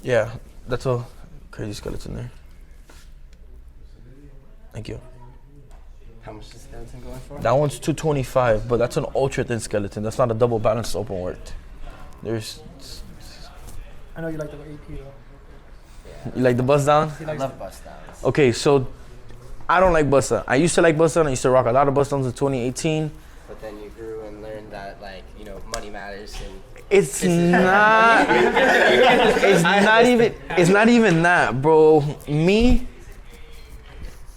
Yeah, that's a crazy skeleton there. Thank you. How much is the skeleton going for? That one's 225, but that's an ultra thin skeleton. That's not a double balanced open worked. I know you like the AP though. You like the bust down? I love bust downs. Okay, so I don't like bust down. I used to like bust down. I used to rock a lot of bust downs in 2018. But then you grew and learned that, like, you know, money matters and It's not. It's not even that, bro. Me,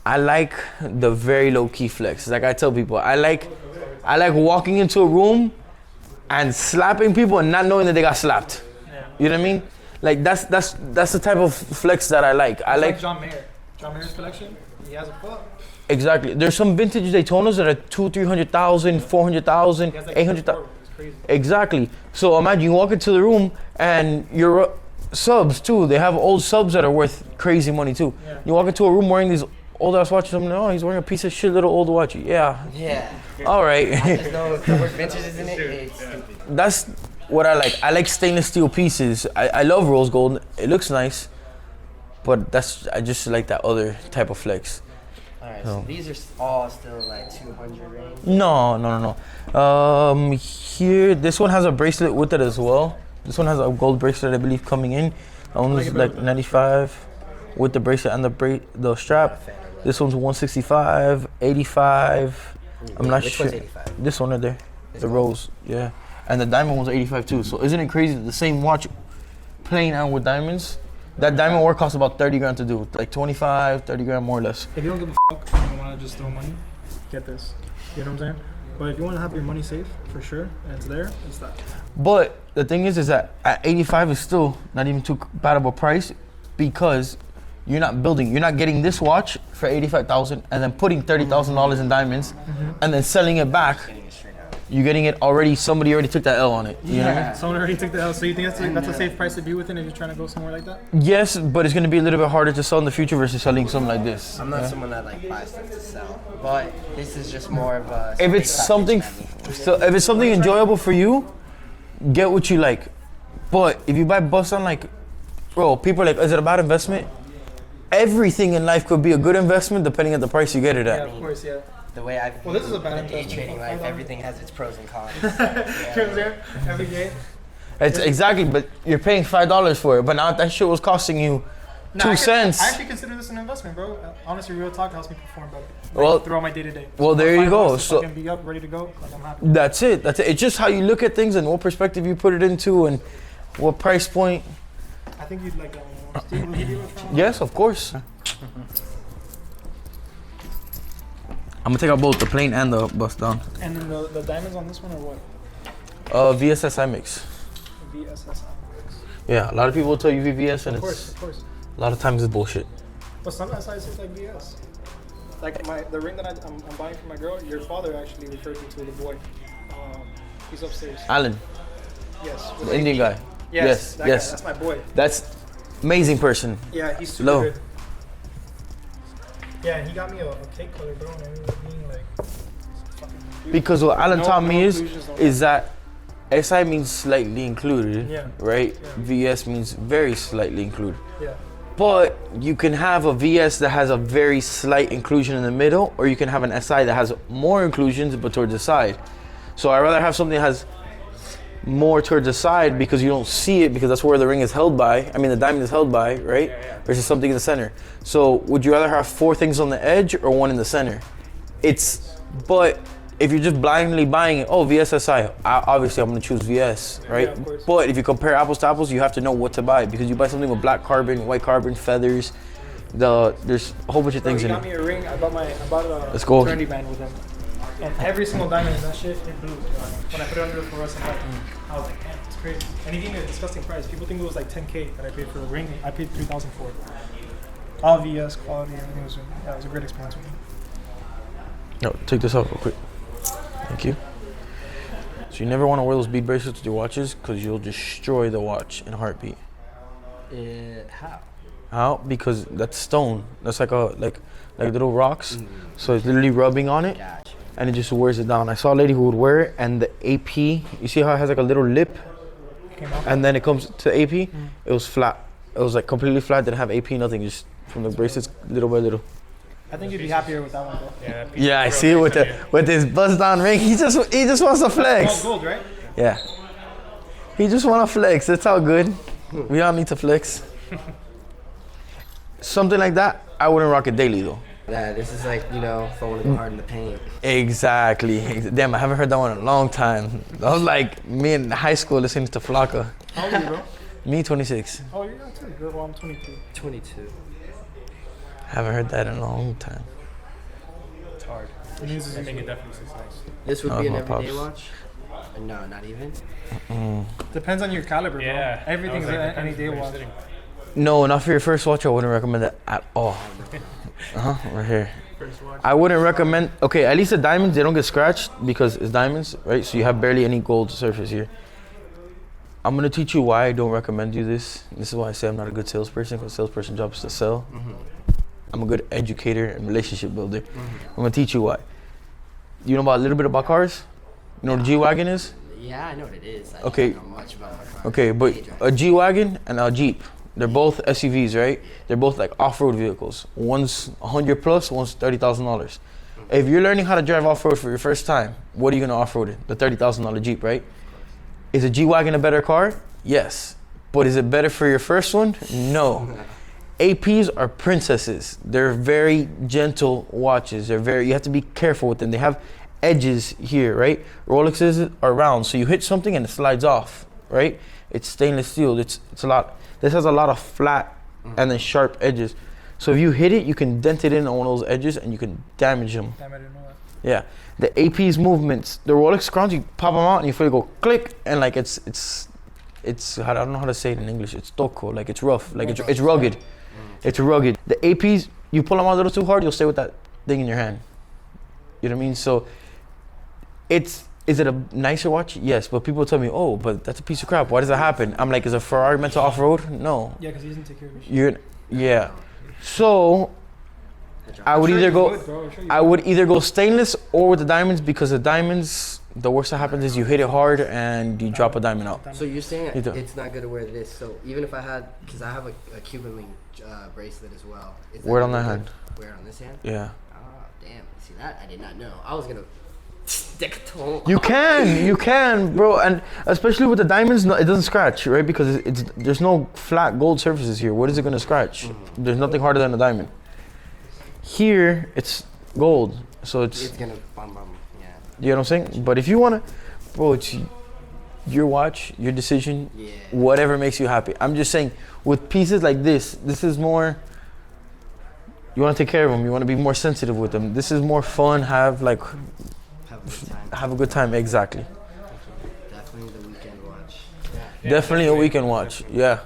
I like the very low key flex. Like I tell people, I like walking into a room and slapping people and not knowing that they got slapped. Yeah. You know what I mean? Like that's the type of flex that I like. I like John Mayer. John Mayer's collection. He has a foot. Exactly. There's some vintage Daytonas that are 200,000, 300,000, 400,000, 800,000. Exactly. So imagine you walk into the room and your subs too. They have old subs that are worth crazy money too. Yeah. You walk into a room wearing these old ass watches. I'm like, oh, he's wearing a piece of shit little old watch. Yeah. Yeah. All right. I just know if the word vintage is in it, it's stupid. That's what I like. I like stainless steel pieces. I love rose gold. It looks nice, but I just like that other type of flex. Alright, so these are all still like 200 range? No. Here, this one has a bracelet with it as well. This one has a gold bracelet, I believe, coming in. That one's like 95 with the bracelet and the strap. This one's 165, 85. I'm not sure. Which one's 85? This one right there, the rose, yeah. And the diamond one's 85 too. So isn't it crazy that the same watch playing out with diamonds? That diamond work costs about 30 grand to do, like 25, 30 grand more or less. If you don't give a fuck and you want to just throw money, get this. You know what I'm saying? But if you want to have your money safe, for sure, and it's there, it's that. But the thing is that at 85 is still not even too bad of a price because you're not getting this watch for 85,000 and then putting $30,000 in diamonds and then selling it back. You're getting it already. Somebody already took that L on it. You know what I mean? Someone already took the L. So you think that's a safe price to be within if you're trying to go somewhere like that? Yes, but it's gonna be a little bit harder to sell in the future versus selling something like this. I'm not someone that like buys stuff to sell, but this is just more of a. If it's something, if it's something enjoyable for you, get what you like. But if you buy bust on like, bro, people are like, is it a bad investment? Everything in life could be a good investment depending on the price you get it at. Yeah, of course, yeah. The way I've Well, this is a bad day investment. trading life, everything has its pros and cons. Every day. It's exactly, but you're paying $5 for it. But now that shit was costing you Nah, 2 I cents. actually consider this an investment, bro. Honestly, real talk helps me perform better. Well, throughout my day to day. Well, there you go. So can be up, ready to go. Like I'm happy. that's it. That's it. It's just how you look at things and what perspective you put it into and what price point. I think you'd like that one. Steve, will you do it from? Yes, of course. I'm gonna take out both the plain and the bust down. And then the diamonds on this one or what? VSSI mix. VSSI. Yeah, a lot of people will tell you VVS and Of it's course. a lot of times it's bullshit. But some SIs is like VS. Like the ring that I'm buying for my girl, your father actually referred me to the boy. He's upstairs. Alan, Yes. the Indian guy. Yes. That Yes. Guy, that's my boy. That's amazing person. Yeah, he's super Low. good. Yeah, he got me a cake color, bro, and I ended up being like fucking beautiful. Because what Alan taught me illusions, is that SI means slightly included, Yeah. right? Yeah. VS means very slightly included. Yeah. But you can have a VS that has a very slight inclusion in the middle, or you can have an SI that has more inclusions but towards the side. So I'd rather have something that has more towards the side because you don't see it because that's where the ring is held by. I mean, the diamond is held by, right? Versus something in the center. So would you rather have 4 things on the edge or 1 in the center? But if you're just blindly buying it, oh, VSSI, obviously I'm gonna choose VS, right? Yeah, of course. But if you compare apples to apples, you have to know what to buy because you buy something with black carbon, white carbon, feathers. There's a whole bunch of things He in got me it. a ring. I bought a Let's go. trendy band with him. And every single diamond in that shit, it blew. When I put it under the fluorescent light, I was like, damn, it's crazy. And he gave me a disgusting price. People think it was like 10K that I paid for the ring. I paid $3,000 for it. All VS quality, everything was. Yeah, it was a great experience with him. No, take this off real quick. Thank you. So you never want to wear those bead bracelets with your watches because you'll destroy the watch in a heartbeat. How? How? Because that's stone. That's like little rocks. So it's literally rubbing on it, Gotcha. and it just wears it down. I saw a lady who would wear it, and the AP. You see how it has like a little lip, Came off. and then it comes to AP. It was flat. It was like completely flat. Didn't have AP. Nothing. Just from the bracelets, little by little. I think you'd be happier with that one, bro. Yeah, I see it with this buzz down ring. He just wants to All flex. gold, right? Yeah. He just want to flex. That's all good. We all need to flex. Something like that, I wouldn't rock it daily though. Yeah, this is like, you know, if I want to go hard in the paint. Exactly. Damn, I haven't heard that one in a long time. That was like me in high school listening to Flocka. How old are you, bro? Me, 26. Oh, you're not too. Well, I'm 22. 22. Haven't heard that in a long time. It's hard. It means it's make it definitely nice. This would Oh, be an my everyday pops. watch? No, not even. Depends on your caliber, bro. Yeah, Everything's I was like, an any depends day where you're watch. sitting. No, not for your first watch. I wouldn't recommend that at all. Right here. First watch. I wouldn't recommend. Okay, at least the diamonds they don't get scratched because it's diamonds, right? So you have barely any gold surface here. I'm gonna teach you why I don't recommend you this. This is why I say I'm not a good salesperson because salesperson job is to sell. I'm a good educator and relationship builder. I'm gonna teach you why. You know about a little bit about cars? You know what a G-Wagon is? Yeah, I know what it is. I Okay. don't know much about my car. Okay, but a G-Wagon and a Jeep, they're both SUVs, right? They're both like off-road vehicles. One's 100 plus, one's $30,000. If you're learning how to drive off-road for your first time, what are you gonna off-road in? The $30,000 Jeep, right? Is a G-Wagon a better car? Yes. But is it better for your first one? No. APs are princesses. They're very gentle watches. You have to be careful with them. They have edges here, right? Rolexes are round, so you hit something and it slides off, right? It's stainless steel. It's a lot. This has a lot of flat and then sharp edges. So if you hit it, you can dent it in on one of those edges and you can damage them. Damn, I didn't know that. Yeah. The AP's movements, the Rolex crowns, you pop them out and you feel it go click and like it's I don't know how to say it in English. It's tocco, like it's rough, like it's rugged. It's rugged. The APs, you pull them out a little too hard, you'll stay with that thing in your hand. You know what I mean? So it's Is it a nicer watch? Yes, but people tell me, oh, but that's a piece of crap. Why does that happen? I'm like, is a Ferrari meant to off-road? No. Yeah, because he doesn't take care of his shit. Yeah. So I would either go, I would either go stainless or with the diamonds, because the diamonds, the worst that happens is you hit it hard and you drop a diamond out. So you're saying You do. it's not good to wear this. So even if I had, because I have a Cuban link bracelet as well. Is Wear it on good that to hand. Wear it on this hand? Yeah. Oh, damn. See that? I did not know. I was going to stick a toe. You can, bro, and especially with the diamonds, no, it doesn't scratch, right? Because it's there's no flat gold surfaces here. What is it gonna scratch? There's nothing harder than a diamond. Here, it's gold, so It's going to bum. Yeah. you know what I'm saying? But if you wanna, bro, it's your watch, your decision, Yeah. whatever makes you happy. I'm just saying, with pieces like this is more. You want to take care of them. You want to be more sensitive with them. This is more fun. Have a good time. Have a good time. Exactly. Definitely the weekend watch. Definitely a weekend watch. Yeah.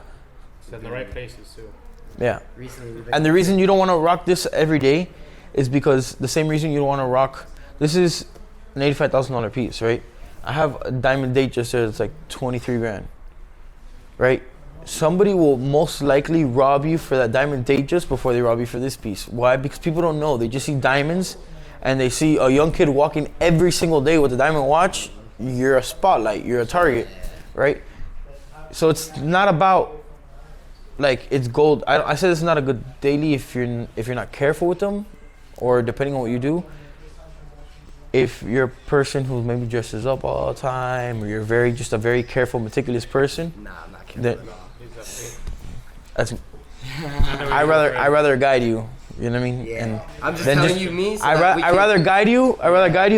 It's in the right places too. Yeah. Recently, we've been And the reason you don't want to rock this every day is because the same reason you don't want to rock. This is an $85,000 piece, right? I have a diamond date just there that's like 23 grand, right? Somebody will most likely rob you for that diamond date just before they rob you for this piece. Why? Because people don't know. They just see diamonds and they see a young kid walking every single day with a diamond watch. You're a spotlight. You're a target, right? So it's not about like it's gold. I said it's not a good daily if you're not careful with them, or depending on what you do. If you're a person who maybe dresses up all the time, or you're a very careful, meticulous person, Nah, I'm not careful then at all. that's I rather guide you. You know what I mean? Yeah. And I'm just then telling you me. So I that we can- rather guide you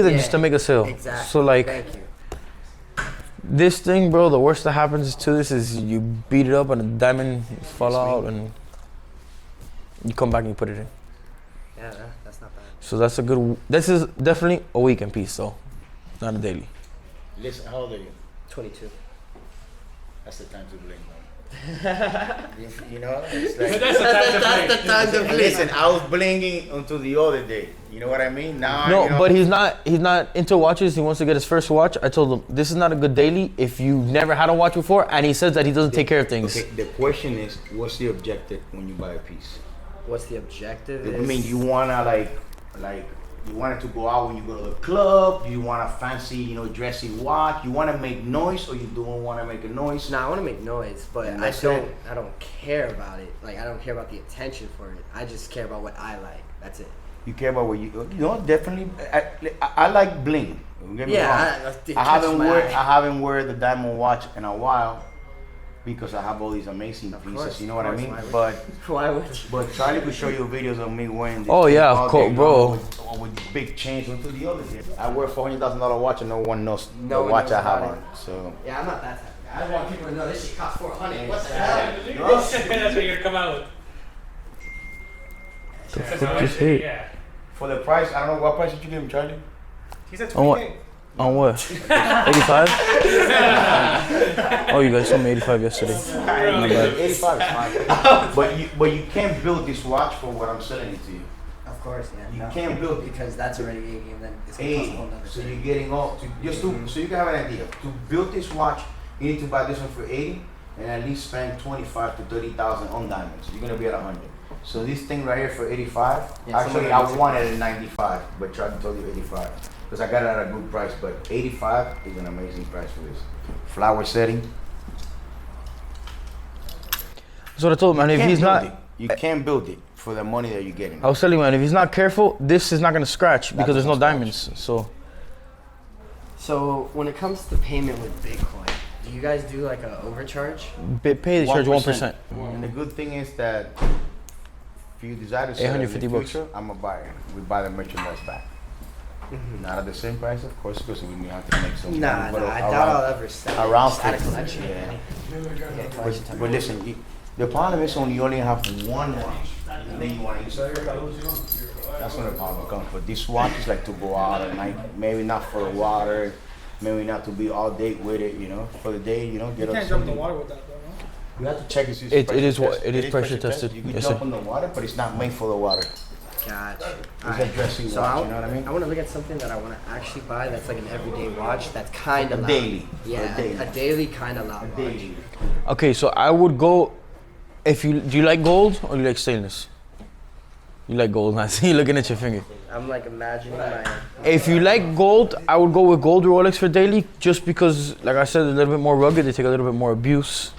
than Yeah, just to make a sale. Exactly. So like Thank you. this thing, bro. The worst that happens to this is you beat it up and a diamond fall out, and you come back and you put it in. Yeah, that's not bad. So that's a good. This is definitely a weekend piece, though, not a daily. Listen, how old are you? 22. That's the time to blink, man. you know, it's like, That's the time to play. listen, I was blinging until the other day. You know what I mean? Now, No, you know, but he's not into watches. He wants to get his first watch. I told him this is not a good daily if you've never had a watch before, and he says that he doesn't take care of things. Okay, the question is, what's the objective when you buy a piece? What's the objective? I mean, you wanna like you want it to go out when you go to the club. You want a fancy, dressy watch. You want to make noise, or you don't want to make a noise. No, I want to make noise, but And I that's it. don't care about it. Like, I don't care about the attention for it. I just care about what I like. That's it. You care about what you definitely. I like bling. Don't get me wrong. It catches my eye. I haven't wear the diamond watch in a while because I have all these amazing pieces. course, You know what I of mean? course, But Why would you? but Charlie could show you videos of me wearing this. Oh, thing yeah, all of course, day bro. long with big chains until the other day. I wear $400,000 watch and no one knows No the one watch knows I have about on. it. So Yeah, I'm not that type of guy. I want people to know this shit costs $400. What the hell? That's what you're gonna come out with. The fuck just hit? Yeah. for the price, I don't know what price did you give him, Charlie. He said On what? 20K. On what? 85? Oh, you guys told me 85 yesterday. 85 is fine. but you can't build this watch for what I'm selling it to you. Of course, yeah. You no. can't build it. Because that's already 80 and then it's going to cost a whole nother So thing. you're getting all so you can have an idea. To build this watch, you need to buy this one for 80 and at least spend 25 to 30,000 on diamonds. You're gonna be at 100. So this thing right here for 85. Yeah, Actually, somewhere I between. wanted it at 95, but Charlie told you 85 because I got it at a good price. But 85 is an amazing price for this flower setting. So I told him, man, if Can't he's build not, it. You can't build it for the money that you're getting. I was telling you, man, if he's not careful, this is not gonna scratch because there's no doesn't diamonds. So So when it comes to payment with Bitcoin, do you guys do like a overcharge? pay the charge 1%. And the good thing is that if you desire to sell it in the 850 bucks. future, I'm a buyer. We buy the merchandise back. Not at the same price, of course, because we may have to make some Nah, money. but I around- doubt I'll ever sell it. around Just out of 50, collection. yeah. Yeah, collection type But of- listen, the problem is when you only have one watch, and then you want to use it. That's when the problem comes. But this watch is like to go out at night, maybe not for the water, maybe not to be all day with it, for the day, get You up can't jump in the something. water with that, though, no? You have to check It is pressure tested. You can Yes, jump sir. in the water, but it's not made for the water. Gotcha. It's a dressy So watch, you know what I mean? I want to look at something that I want to actually buy that's like an everyday watch that's kind of loud. Daily. Yeah, a daily kind of loud watch. Okay, so I would go. Do you like gold or do you like stainless? You like gold. I see you looking at your finger. I'm like imagining my. If you like gold, I would go with gold Rolex for daily, just because, like I said, they're a little bit more rugged. They take a little bit more abuse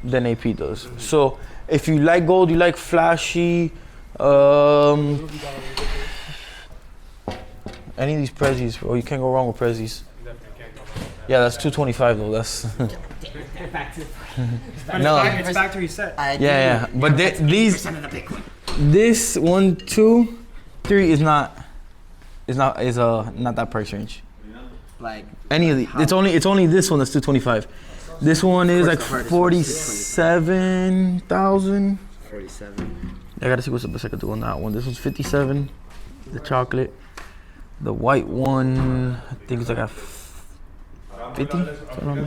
than AP does. So if you like gold, you like flashy. Any of these Prezzies, bro, you can't go wrong with Prezzies. Yeah, that's 225 though. That's no. It's factory set. Yeah. But these, this 1, 2, 3 is not that price range. Like any of the, it's only this one that's 225. This one is like 47,000. 47. I gotta see what's the best I could do on that one. This one's 57. The chocolate. The white one, I think it's like a 50.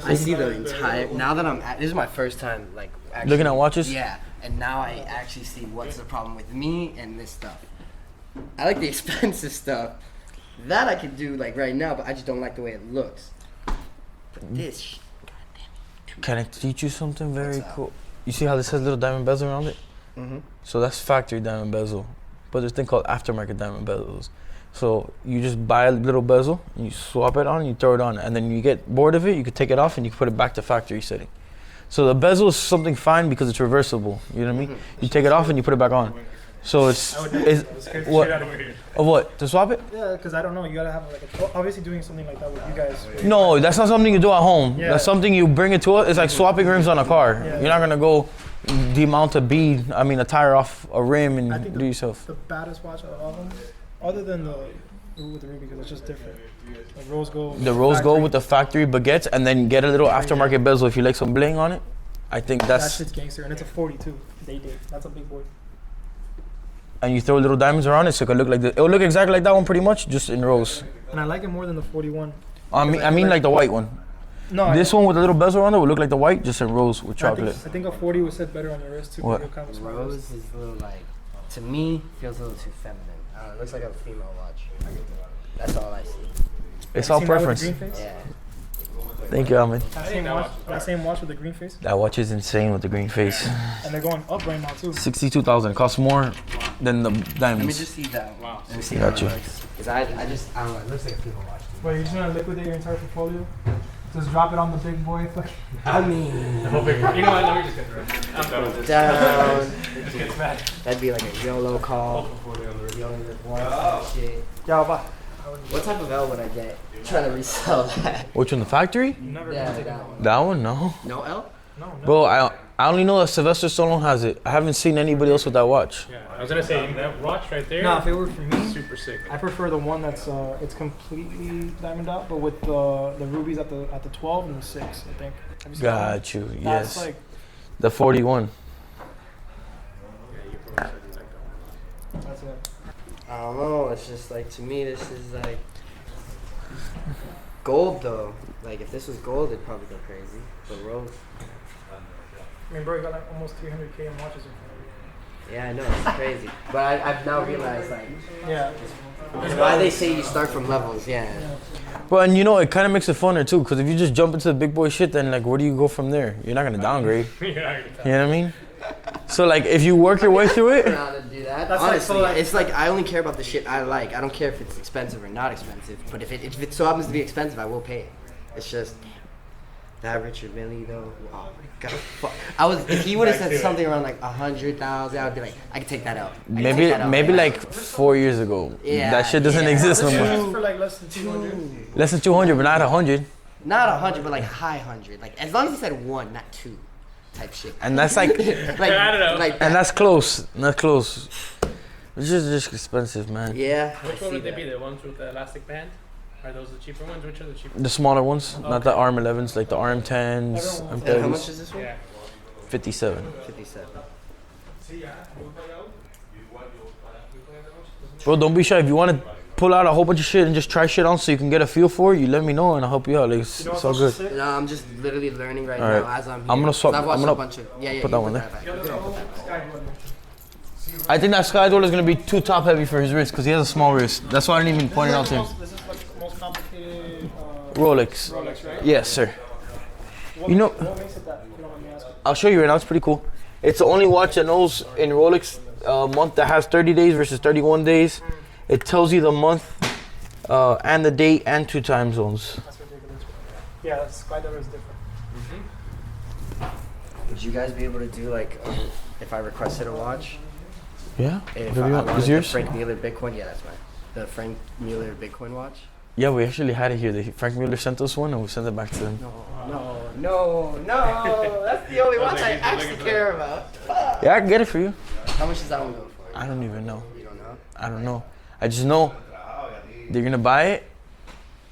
I see the entire. Now that this is my first time like actually, looking at watches. Yeah, and now I actually see what's the problem with me and this stuff. I like the expensive stuff. That I could do like right now, but I just don't like the way it looks. But this. Can I teach you something very cool? You see how this has little diamond bezel around it? Mm-hmm. So that's factory diamond bezel, but there's a thing called aftermarket diamond bezels. So you just buy a little bezel, and you swap it on, you throw it on, and then you get bored of it, you can take it off and you can put it back to factory setting. So the bezel is something fine because it's reversible. You know what I mean? You take it off and you put it back on. So it's what? Of what? To swap it? Yeah, because I don't know. You gotta have like obviously doing something like that with you guys. No, that's not something you do at home. Yeah. That's something you bring it to us. It's like swapping rims on a car. Yeah. You're not gonna go demount a tire off a rim and I think do yourself. The baddest watch out of all of them, other than the with the ruby, because it's just different. Like rose gold. The rose gold with the factory baguettes, and then get a little aftermarket bezel if you like some bling on it. I think That that's. shit's gangster, and it's a 42. They did. That's a big boy. And you throw little diamonds around it, so it could look like it will look exactly like that one, pretty much, just in rose. And I like it more than the 41. I mean like the white one. No. This one with a little bezel on it would look like the white, just in rose with chocolate. I think a 40 would sit better on your wrist too. What? Kind of Rose is a little like, to me, feels a little too feminine. I don't know, it looks like a female watch. That's all I see. It's all preference. Yeah. Thank you, Ahmed. That same watch with the green face. That watch is insane with the green face. And they're going up right now too. 62,000. It costs more than the diamonds. Let me just see that. Wow. Let me see Got how you. it looks. Because I don't know, it looks like a female watch. Wait, you're just gonna liquidate your entire portfolio? Just drop it on the big boy. I mean, You know what? Let me just get the rest. I'm done. down. It just gets bad. That'd be like a YOLO call. You only live once kind of shit. What type of L would I get? Trying to resell that. Which one, the factory? Yeah, that one. That one? No. No L? No. Bro, I only know that Sylvester Stallone has it. I haven't seen anybody else with that watch. Yeah, I was gonna say that watch right there. No, if it were for me, super sick. I prefer the one that's it's completely diamond out, but with the rubies at the 12 and the 6. I think. Have you seen that one? Got you. That's Yes. like The 41. that's it. I don't know. It's just like, to me, this is like gold though. Like if this was gold, it'd probably go crazy. But rose. I mean, bro, you got like almost 300K in watches in front of you. Yeah, I know, it's crazy. But I've now realized like Yeah. it's why they say you start from levels. Yeah. Well, and you know, it kind of makes it funner too, because if you just jump into the big boy shit, then like, where do you go from there? You're not gonna downgrade. You know what I mean? So like, if you work your way through it. How to do that? That's Honestly, like, so, like, it's like I only care about the shit I like. I don't care if it's expensive or not expensive. But if it so happens to be expensive, I will pay it. It's just that Richard Mille though. Oh my god, fuck. If he would have said something around like 100,000, I would be like, I can take that out. Maybe like 4 years ago. Yeah, That shit doesn't exist no more. For like less than 200. Less than 200, but not 100. Not 100, but like high 100. Like as long as he said 1, not 2, type shit. And that's like, I don't know. Like and that's close. That's close. It's just expensive, man. yeah. Which I one see would they that. be? The ones with the elastic band? Are those the cheaper ones? Which are the cheaper? The smaller ones, not the RM11s, like the RM10s, And how much M30s. is this one? Yeah. 57. 57. Bro, don't be shy. If you want to pull out a whole bunch of shit and just try shit on so you can get a feel for it, you let me know and I'll help you out. Like, it's all good. No, I'm just literally learning right All right. now as I'm here. I'm gonna swap. 'Cause I've watched I'm gonna a bunch of, yeah, put that one there. back. You can put that back. I think that Sky Dweller is gonna be too top heavy for his wrist because he has a small wrist. That's why I didn't even point it out to him. This is like the most complicated Rolex. Rolex, right? Yes, sir. What, You know, what makes it that? If you don't mind me asking. I'll show you right now. It's pretty cool. It's the only watch that knows in Rolex month that has 30 days versus 31 days. It tells you the month and the date and 2 time zones. That's ridiculous. Yeah, Sky Dweller is different. Would you guys be able to do like if I requested a watch? Yeah. If Whatever I you want. wanted Is the yours? Frank Mueller Bitcoin, yeah, that's mine. The Frank Mueller Bitcoin watch. Yeah, we actually had it here. Frank Mueller sent us one and we sent it back to them. No. That's the only watch I actually care about. Yeah, I can get it for you. How much does that one go for? I don't even know. You don't know? I don't know. I just know they're gonna buy it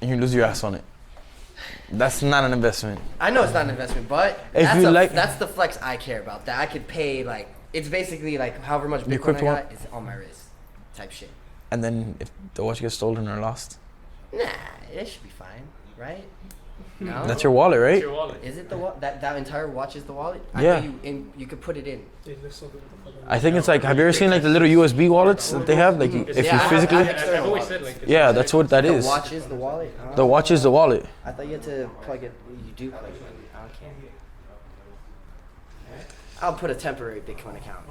and you lose your ass on it. That's not an investment. I know it's not an investment, but If that's, you like- that's the flex I care about. That I could pay like it's basically like however much Your Bitcoin I crypto got is on my wrist, type shit. And then if the watch gets stolen or lost, Nah, it should be fine, right? No. that's your wallet, right? It's your wallet. Is it the that entire watch is the wallet? Yeah. I thought you could put it in. It looks so good with the fucking. I think it's like, have you ever seen like the little USB wallets that they have? Like if Yeah, you physically, I've always said like. yeah, that's what that The is. watch is the wallet. The watch is the wallet. I thought you had to plug it. You do plug it in. Okay. I'll put a temporary Bitcoin account.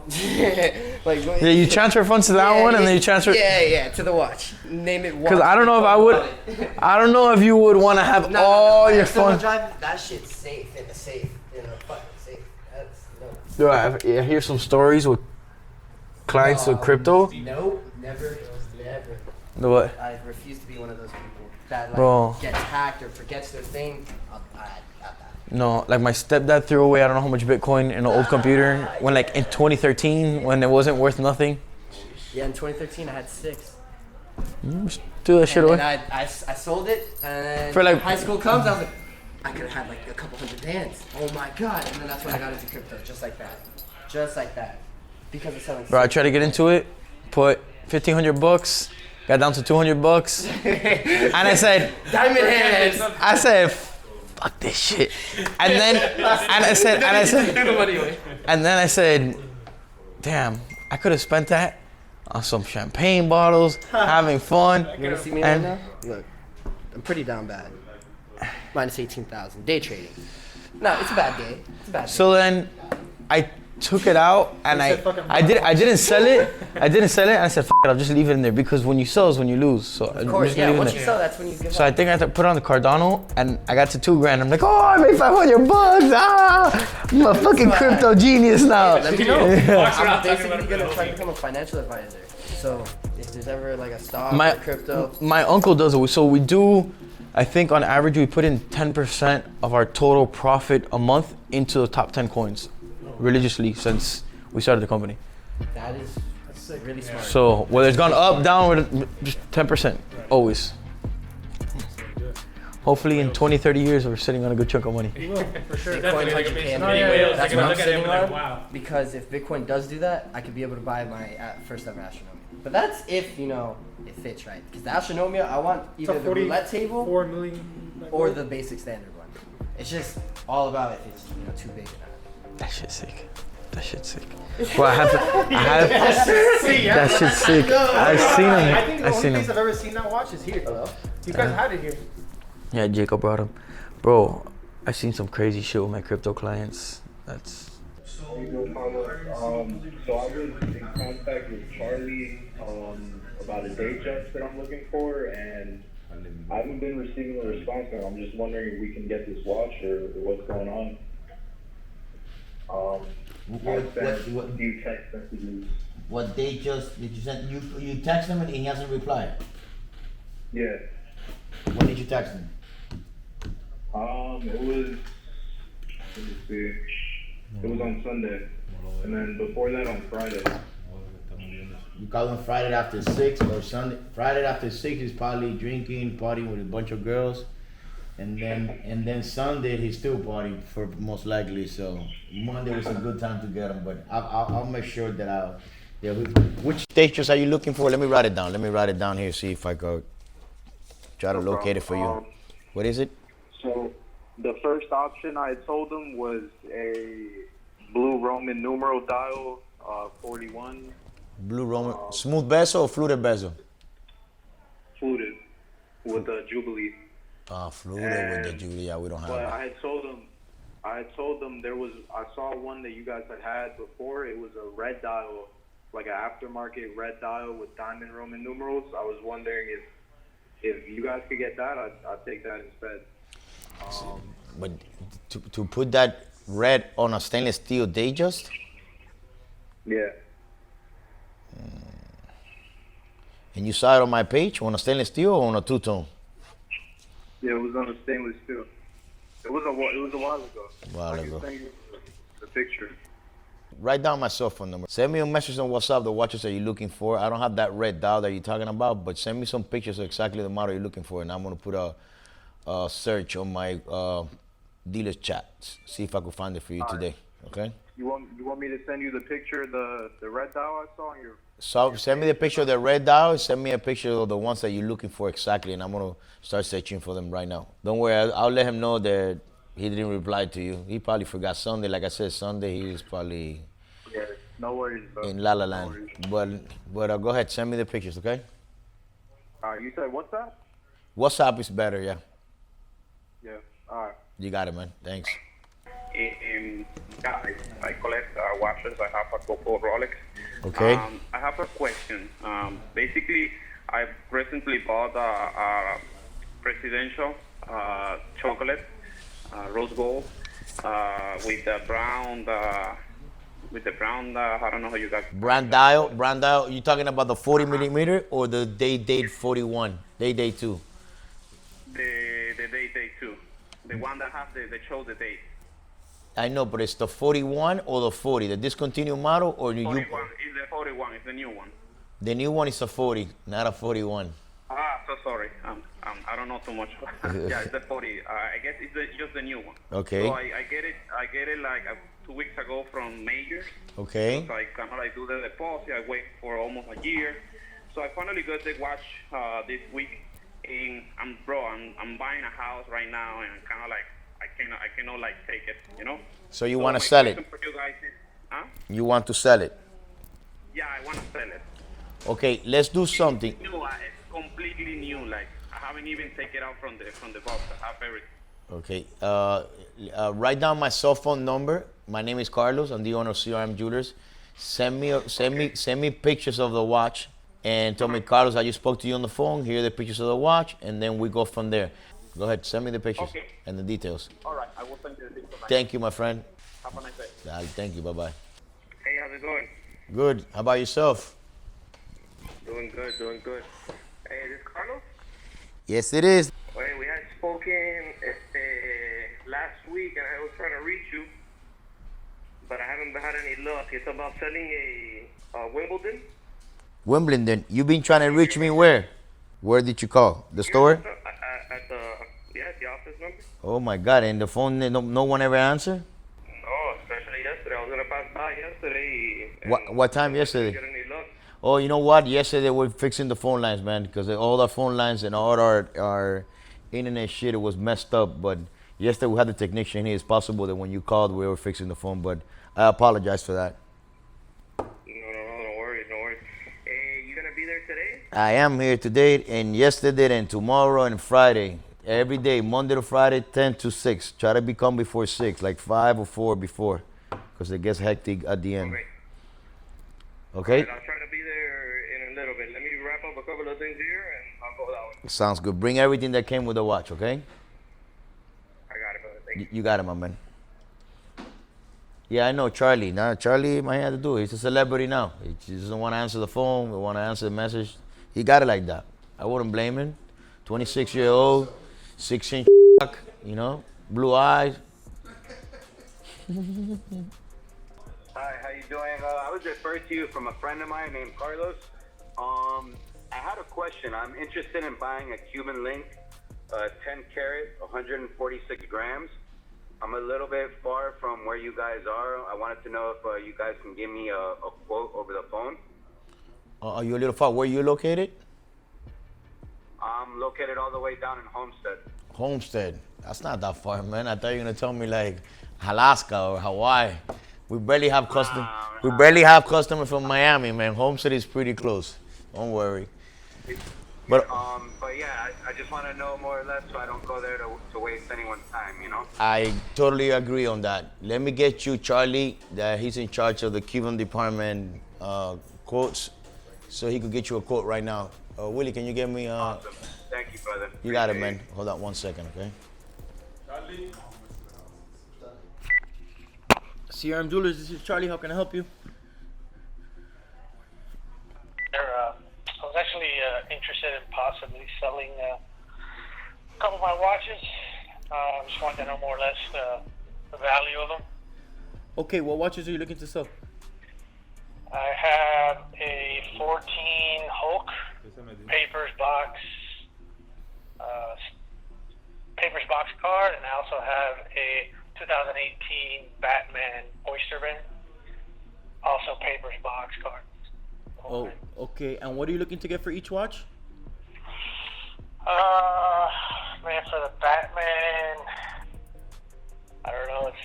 Like Yeah, you transfer funds to that one and then you transfer. Yeah, to the watch. Name it. Because I don't know if I would. I don't know if you would want to have all your funds. That shit's safe in a safe. In a fucking safe. That's no. Do I hear some stories with clients with crypto? Nope, never. The what? I refuse to be one of those people that like Bro. gets hacked or forgets their thing. No, like my stepdad threw away I don't know how much Bitcoin in an old computer when like in 2013 when it wasn't worth nothing. Yeah, in 2013 I had 6. Just threw that shit And away. then I sold it, and then For, like- high school comes, I was like, I could have had like a couple hundred bands. Oh my god! And then that's when I got into crypto, just like that, because of selling. Bro, I tried to get into it, put $1,500, got down to $200, and I said, Diamond hands. I said, fuck this shit. And then, and I said, damn, I could have spent that on some champagne bottles, having fun. You wanna see me right now? Look, I'm pretty down bad. Minus 18,000. Day trading. No, it's a bad day. It's a bad day. So then, I took it out and I didn't sell it. I didn't sell it. And I said, "F it, I'll just leave it in there because when you sell is when you lose." So Of course, yeah. Once you sell, that's when you give So up. I think I had to put it on the Cardano, and I got to $2,000. I'm like, oh, I made $500. Ah, I'm a fucking crypto genius now. Let me know. Yeah. I'm basically gonna try to become a financial advisor. So if there's ever like a stock or crypto, My uncle does it. So we do, I think on average, we put in 10% of our total profit a month into the top 10 coins, religiously since we started the company. that's really smart. So whether it's gone up, down, just 10%, always. Hopefully in 20, 30 years, we're sitting on a good chunk of money. You will, for sure. Bitcoin Definitely, like, 100K based in on a the day. whales, That's they're what gonna I'm look at him sitting and on. like, wow. Because if Bitcoin does do that, I could be able to buy my first ever astronomia. But that's if it fits right. Because the astronomia, I want either the roulette table 4 million. or the basic standard one. It's just all about if it's too big or not. That shit's sick. That shit's sick. Well, that shit's sick. I've seen him. I think the I've only seen place him. I've ever seen that watch is here. Hello? You guys had it here. Yeah, Jacob brought him. Bro, I've seen some crazy shit with my crypto clients. That's. So I was in contact with Charlie about a day check that I'm looking for, and I haven't been receiving a response. And I'm just wondering if we can get this watch or what's going on. What do you text messages? What they just did you send you text him and he hasn't replied? Yeah. When did you text him? It was. Let me see. It was on Sunday, and then before that on Friday. You call him Friday after 6 or Sunday. Friday after 6 he's probably drinking, partying with a bunch of girls, and then Sunday he's still partying for most likely. So Monday was a good time to get him, but I'll make sure that I'll. Yeah, which status are you looking for? Let me write it down. Let me write it down here. See if I could try to locate it for you. What is it? So the first option I told him was a blue Roman numeral dial, 41. Blue Roman. Smooth bezel or fluted bezel? Fluted with the Jubilee. Fluted with the Jubilee. Yeah, we don't have But it. I had told them I saw one that you guys had before. It was a red dial, like an aftermarket red dial with diamond Roman numerals. I was wondering if you guys could get that, I'd take that instead. But to put that red on a stainless steel Datejust? Yeah. And you saw it on my page on a stainless steel or on a two-tone? Yeah, it was on a stainless steel. It was a while ago. While I ago. can send you the picture. Write down my cell phone number. Send me a message on WhatsApp, the watches that you're looking for. I don't have that red dial that you're talking about, but send me some pictures of exactly the model you're looking for, and I'm going to put a search on my dealer's chat. See if I can find it for you today, okay? You want me to send you the picture, the red dial I saw on your... So send me the picture of the red dial. Send me a picture of the ones that you're looking for exactly, and I'm gonna start searching for them right now. Don't worry, I'll let him know that he didn't reply to you. He probably forgot Sunday. Like I said, Sunday he was probably Yeah, no worries, bro. in La La Land. But go ahead, send me the pictures, okay? You said WhatsApp? WhatsApp is better, yeah. Yeah, alright. You got it, man. Thanks. Yeah, I collect watches. I have a couple of Rolex. Okay. I have a question. Basically, I recently bought a presidential chocolate, rose gold, with the brown. I don't know how you guys. Brand dial. You talking about the 40 millimeter or the date 41? Date 2. The date 2. The one that has the show the date. I know, but it's the 41 or the 40, the discontinued model, or the 41 is the 41. It's the new one. The new one is a 40, not a 41. So sorry. I don't know too much. Yeah, it's the 40. I guess it's just the new one. Okay. So I get it like 2 weeks ago from Major. Okay. So I kind of like do the deposit. I wait for almost a year. So I finally got the watch this week. And I'm buying a house right now, and I'm kind of like I cannot like take it, you know. So you want to sell it? For you guys is, You want to sell it? Yeah, I want to sell it. Okay, let's do something. It's new. It's completely new. Like I haven't even taken it out from the box. I have everything. Okay. Write down my cell phone number. My name is Carlos. I'm the owner of CRM Jewelers. Send me pictures of the watch, and tell me, Carlos, I just spoke to you on the phone. Here are the pictures of the watch, and then we go from there. Go ahead, send me the pictures and the details. All right, I will send you the picture. Thank you, my friend. Have a nice day. Thank you. Bye bye. Hey, how's it going? Good. How about yourself? Doing good. Hey, is this Carlos? Yes, it is. Well, we had spoken last week, and I was trying to reach you, but I haven't had any luck. It's about selling a Wimbledon. Wimbledon. You've been trying to reach me where? Where did you call? The store? At the office number. Oh my God! And the phone, no one ever answered. No, especially yesterday. I was gonna pass by yesterday. What time yesterday? Get any luck? Oh, you know what? Yesterday we're fixing the phone lines, man, because all our phone lines and all our internet shit, it was messed up. But yesterday we had the technician here. It's possible that when you called, we were fixing the phone, but I apologize for that. No worries. Hey, you gonna be there today? I am here today and yesterday and tomorrow and Friday. Every day, Monday to Friday, 10 to 6. Try to become before 6, like 5 or 4 before, because it gets hectic at the end. Okay? Right, I'll try to be there in a little bit. Let me wrap up a couple of things here, and I'll go that way. Sounds good. Bring everything that came with the watch, okay? I got it, brother. Thank you. You got it, my man. Yeah, I know Charlie. Now Charlie might have to do it. He's a celebrity now. He doesn't want to answer the phone. He want to answer the message. He got it like that. I wouldn't blame him. 26-year-old, 6-inch, you know, blue eyes. Hi, how you doing? I was referred to you from a friend of mine named Carlos. I had a question. I'm interested in buying a Cuban link, 10 karat, 146 grams. I'm a little bit far from where you guys are. I wanted to know if you guys can give me a quote over the phone. Are you a little far? Where you located? I'm located all the way down in Homestead. Homestead. That's not that far, man. I thought you were going to tell me like Alaska or Hawaii. We barely have custom. We barely have customers from Miami, man. Homestead is pretty close. Don't worry. But yeah, I just want to know more or less so I don't go there to waste anyone's time, you know? I totally agree on that. Let me get you Charlie, that he's in charge of the Cuban department quotes, so he could get you a quote right now. Willie, can you get me? Awesome. Thank you, brother. You got it, man. Hold on 1 second, okay? Charlie. CRM Jewelers, this is Charlie. How can I help you? I was actually interested in possibly selling a couple of my watches. Just wanted to know more or less the value of them. Okay, what watches are you looking to sell? I have a 14 Hulk Papers box card, and I also have a 2018 Batman Oyster Band, also Papers box card. Oh, okay. And what are you looking to get for each watch? Man, for the Batman, I don't know, it's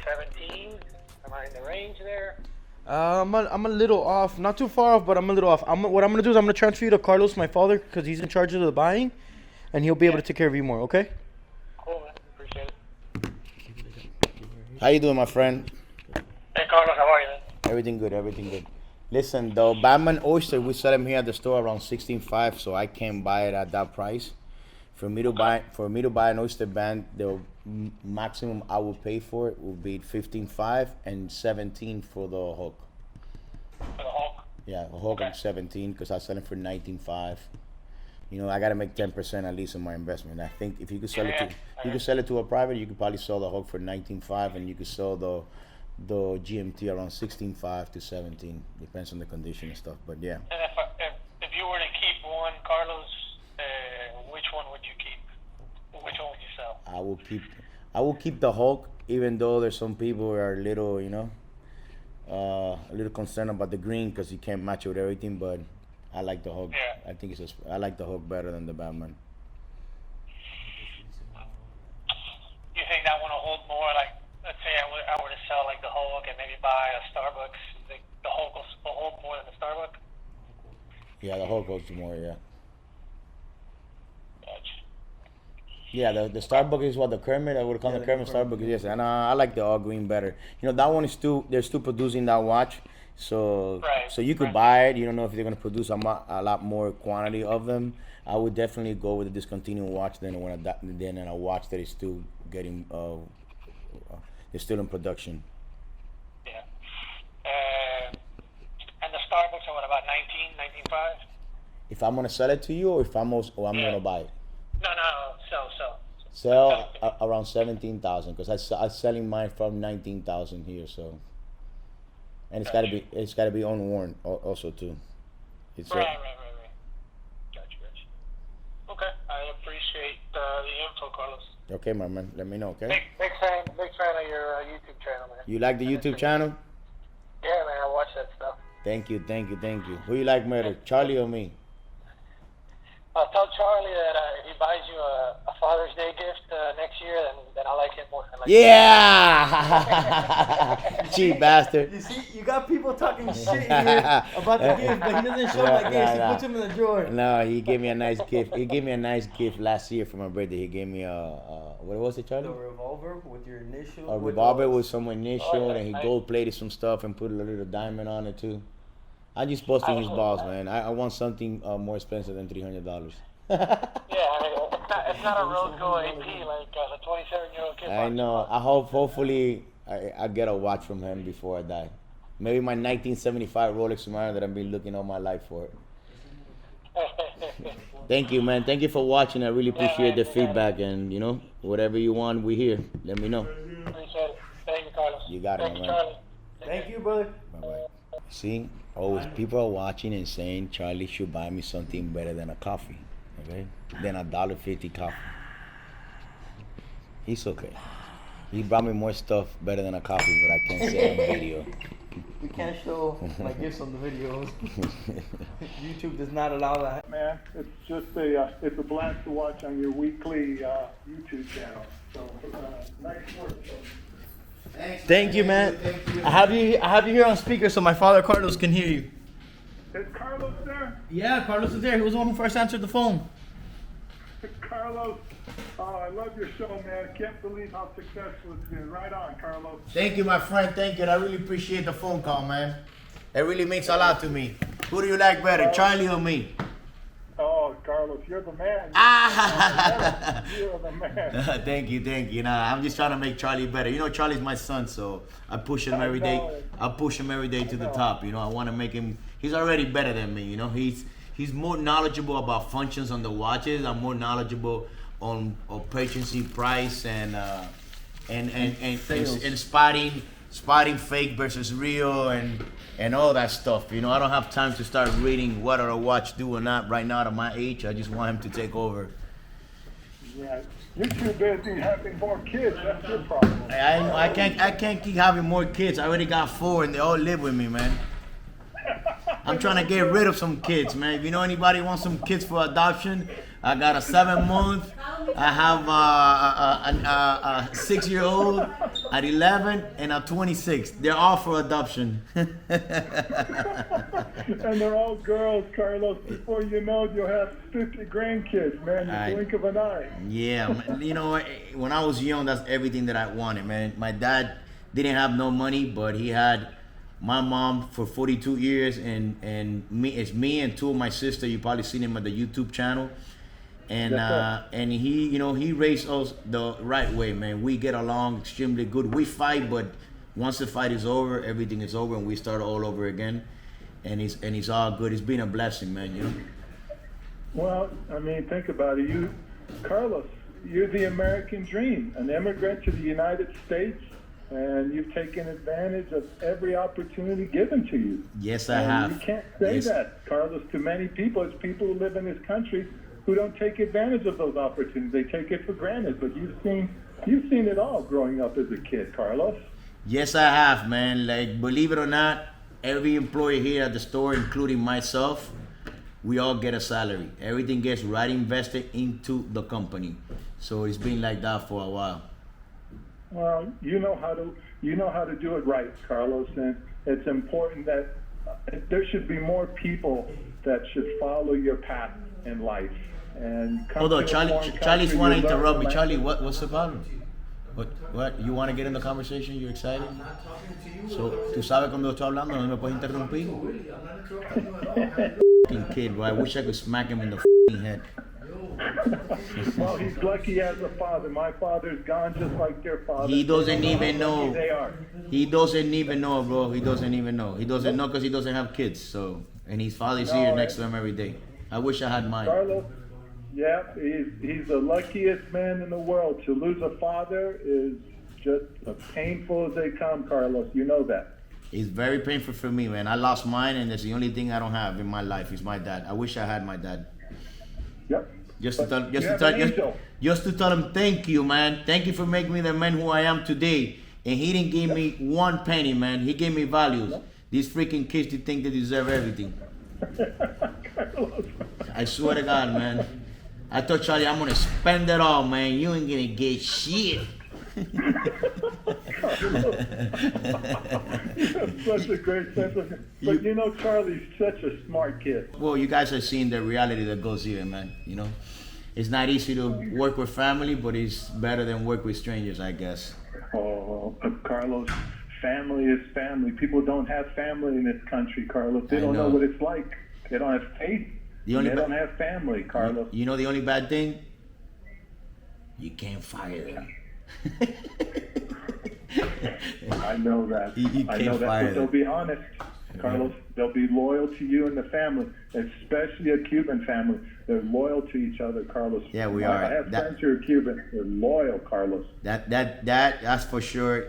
17. Am I in the range there? I'm a little off, not too far off, but I'm a little off. What I'm gonna do is I'm gonna transfer you to Carlos, my father, because he's in charge of the buying, and he'll be able to take care of you more. Okay? Cool, man. Appreciate it. How you doing, my friend? Hey, Carlos, how are you, man? Everything good, everything good. Listen, the Batman Oyster, we sell them here at the store around $16.5, so I can't buy it at that price. For me to buy an Oyster band, the maximum I will pay for it will be $15.5 and $17 for the Hulk. For the Hulk? Yeah, the Hulk I'm $17 because I sell it for $19.5. You know, I gotta make 10% at least on my investment. I think if you could sell it to a private, you could probably sell the Hulk for $19.5, and you could sell the GMT around $16.5 to $17. Depends on the condition and stuff. But yeah. And if you were to keep one, Carlos, which one would you keep? Which one would you sell? I will keep the Hulk, even though there's some people who are a little, a little concerned about the green because you can't match it with everything. But I like the Hulk. Yeah. I think I like the Hulk better than the Batman. You think that one will hold more? Like, let's say I were to sell like the Hulk and maybe buy a Starbucks. The Hulk will hold more than the Starbucks. Yeah, the Hulk holds more. Yeah. Gotcha. Yeah, the Starbucks is what the Kermit. I would call the Kermit Starbucks. Yes, and I like the all green better. You know, that one is they're still producing that watch, so you could buy it. You don't know if they're gonna produce a lot more quantity of them. I would definitely go with a discontinued watch than a watch that is still getting they're still in production. Yeah. And the Starbucks are what, about 19.5? If I'm gonna sell it to you, or if I'm gonna buy it. No, sell. Sell around 17,000 because I'm selling mine from 19,000 here. So, and it's gotta be unworn also too. It's right. Gotcha. Okay, I appreciate the info, Carlos. Okay, my man. Let me know. Okay. Big fan of your YouTube channel, man. You like the YouTube channel? Yeah, man, I watch that stuff. Thank you. Who you like better, Charlie or me? I'll tell Charlie that if he buys you a Father's Day gift next year, then I like him more. Cheap bastard. You see, you got people talking shit here about the gift, but he doesn't show like this. He puts him in the drawer. No, he gave me a nice gift. He gave me a nice gift last year for my birthday. He gave me what was it, Charlie? The revolver with your initial. A revolver with some initial, and he gold plated some stuff and put a little diamond on it too. I just busting his balls, man. I want something more expensive than $300. Yeah, I mean, it's not a Rose Gold AP like the 27-year-old kid. I know. I hopefully I get a watch from him before I die. Maybe my 1975 Rolex Mariner that I've been looking all my life for. Thank you, man. Thank you for watching. I really appreciate the feedback, and whatever you want, we here. Let me know. Appreciate it. Thank you, Carlos. You got it, man. Charlie. Thank you, brother. Bye-bye. See, always people are watching and saying Charlie should buy me something better than a coffee, okay? Than $1.50 coffee. He's okay. He brought me more stuff better than a coffee, but I can't say it on video. We can't show my gifts on the videos. YouTube does not allow that. Man, it's just it's a blast to watch on your weekly YouTube channel. So nice work. Thank you, man. I have you here on speaker so my father Carlos can hear you. Is Carlos there? Yeah, Carlos is there. He was the one who first answered the phone. Carlos, I love your show, man. Can't believe how successful it's been. Right on, Carlos. Thank you, my friend. Thank you. I really appreciate the phone call, man. It really means a lot to me. Who do you like better, Charlie or me? Oh, Carlos, you're the man. You're the man. Thank you. Nah, I'm just trying to make Charlie better. You know, Charlie's my son, so I push him every day. I push him every day to the top. You know, I want to make him. He's already better than me. You know, he's more knowledgeable about functions on the watches. I'm more knowledgeable on purchasing price and spotting fake versus real and all that stuff. You know, I don't have time to start reading what a watch do or not right now at my age. I just want him to take over. Yeah, you're too busy having more kids. That's your problem. I can't keep having more kids. I already got 4 and they all live with me, man. I'm trying to get rid of some kids, man. If you know anybody wants some kids for adoption, I got a 7-month. I have a 6-year-old at 11 and a 26. They're all for adoption. And they're all girls, Carlos. Before you know it, you'll have 50 grandkids, man. In the blink of an eye. Yeah, you know, when I was young, that's everything that I wanted, man. My dad didn't have no money, but he had my mom for 42 years, and it's me and 2 of my sisters. You probably seen him on the YouTube channel. And he, you know, he raised us the right way, man. We get along extremely good. We fight, but once the fight is over, everything is over, and we start all over again. And it's all good. It's been a blessing, man. You know. Well, I mean, think about it. Carlos, you're the American dream, an immigrant to the United States, and you've taken advantage of every opportunity given to you. Yes, I have. You can't say that, Carlos, to many people. It's people who live in this country who don't take advantage of those opportunities. They take it for granted. But you've seen it all growing up as a kid, Carlos. Yes, I have, man. Like, believe it or not, every employee here at the store, including myself, we all get a salary. Everything gets right invested into the company. So it's been like that for a while. Well, you know how to do it right, Carlos, and it's important that there should be more people that should follow your path in life. And hold on, Charlie's want to interrupt me. Charlie, what's the problem? What? You want to get in the conversation? You excited? So, tú sabes cuando estoy hablando, no me puedes interrumpir. Fucking kid, bro. I wish I could smack him in the fucking head. Well, he's lucky he has a father. My father's gone just like your father. He doesn't even know. They are. He doesn't even know, bro. He doesn't even know. He doesn't know because he doesn't have kids. So, and his father's here next to him every day. I wish I had mine. Carlos, yeah, he's the luckiest man in the world. To lose a father is just as painful as they come, Carlos. You know that. It's very painful for me, man. I lost mine, and it's the only thing I don't have in my life is my dad. I wish I had my dad. Yep. Just to tell him thank you, man. Thank you for making me the man who I am today. And he didn't give me 1 penny, man. He gave me values. These freaking kids, they think they deserve everything. I swear to God, man. I told Charlie, I'm gonna spend it all, man. You ain't gonna get shit. Such a great sense of humor. But you know, Charlie's such a smart kid. Well, you guys are seeing the reality that goes here, man. You know, it's not easy to work with family, but it's better than work with strangers, I guess. Oh, Carlos, family is family. People don't have family in this country, Carlos. They don't know what it's like. They don't have faith. They don't have family, Carlos. You know the only bad thing? You can't fire them. I know that. I know that, but they'll be honest, Carlos. They'll be loyal to you and the family, especially a Cuban family. They're loyal to each other, Carlos. Yeah, we are. I have friends who are Cuban. They're loyal, Carlos. That's for sure.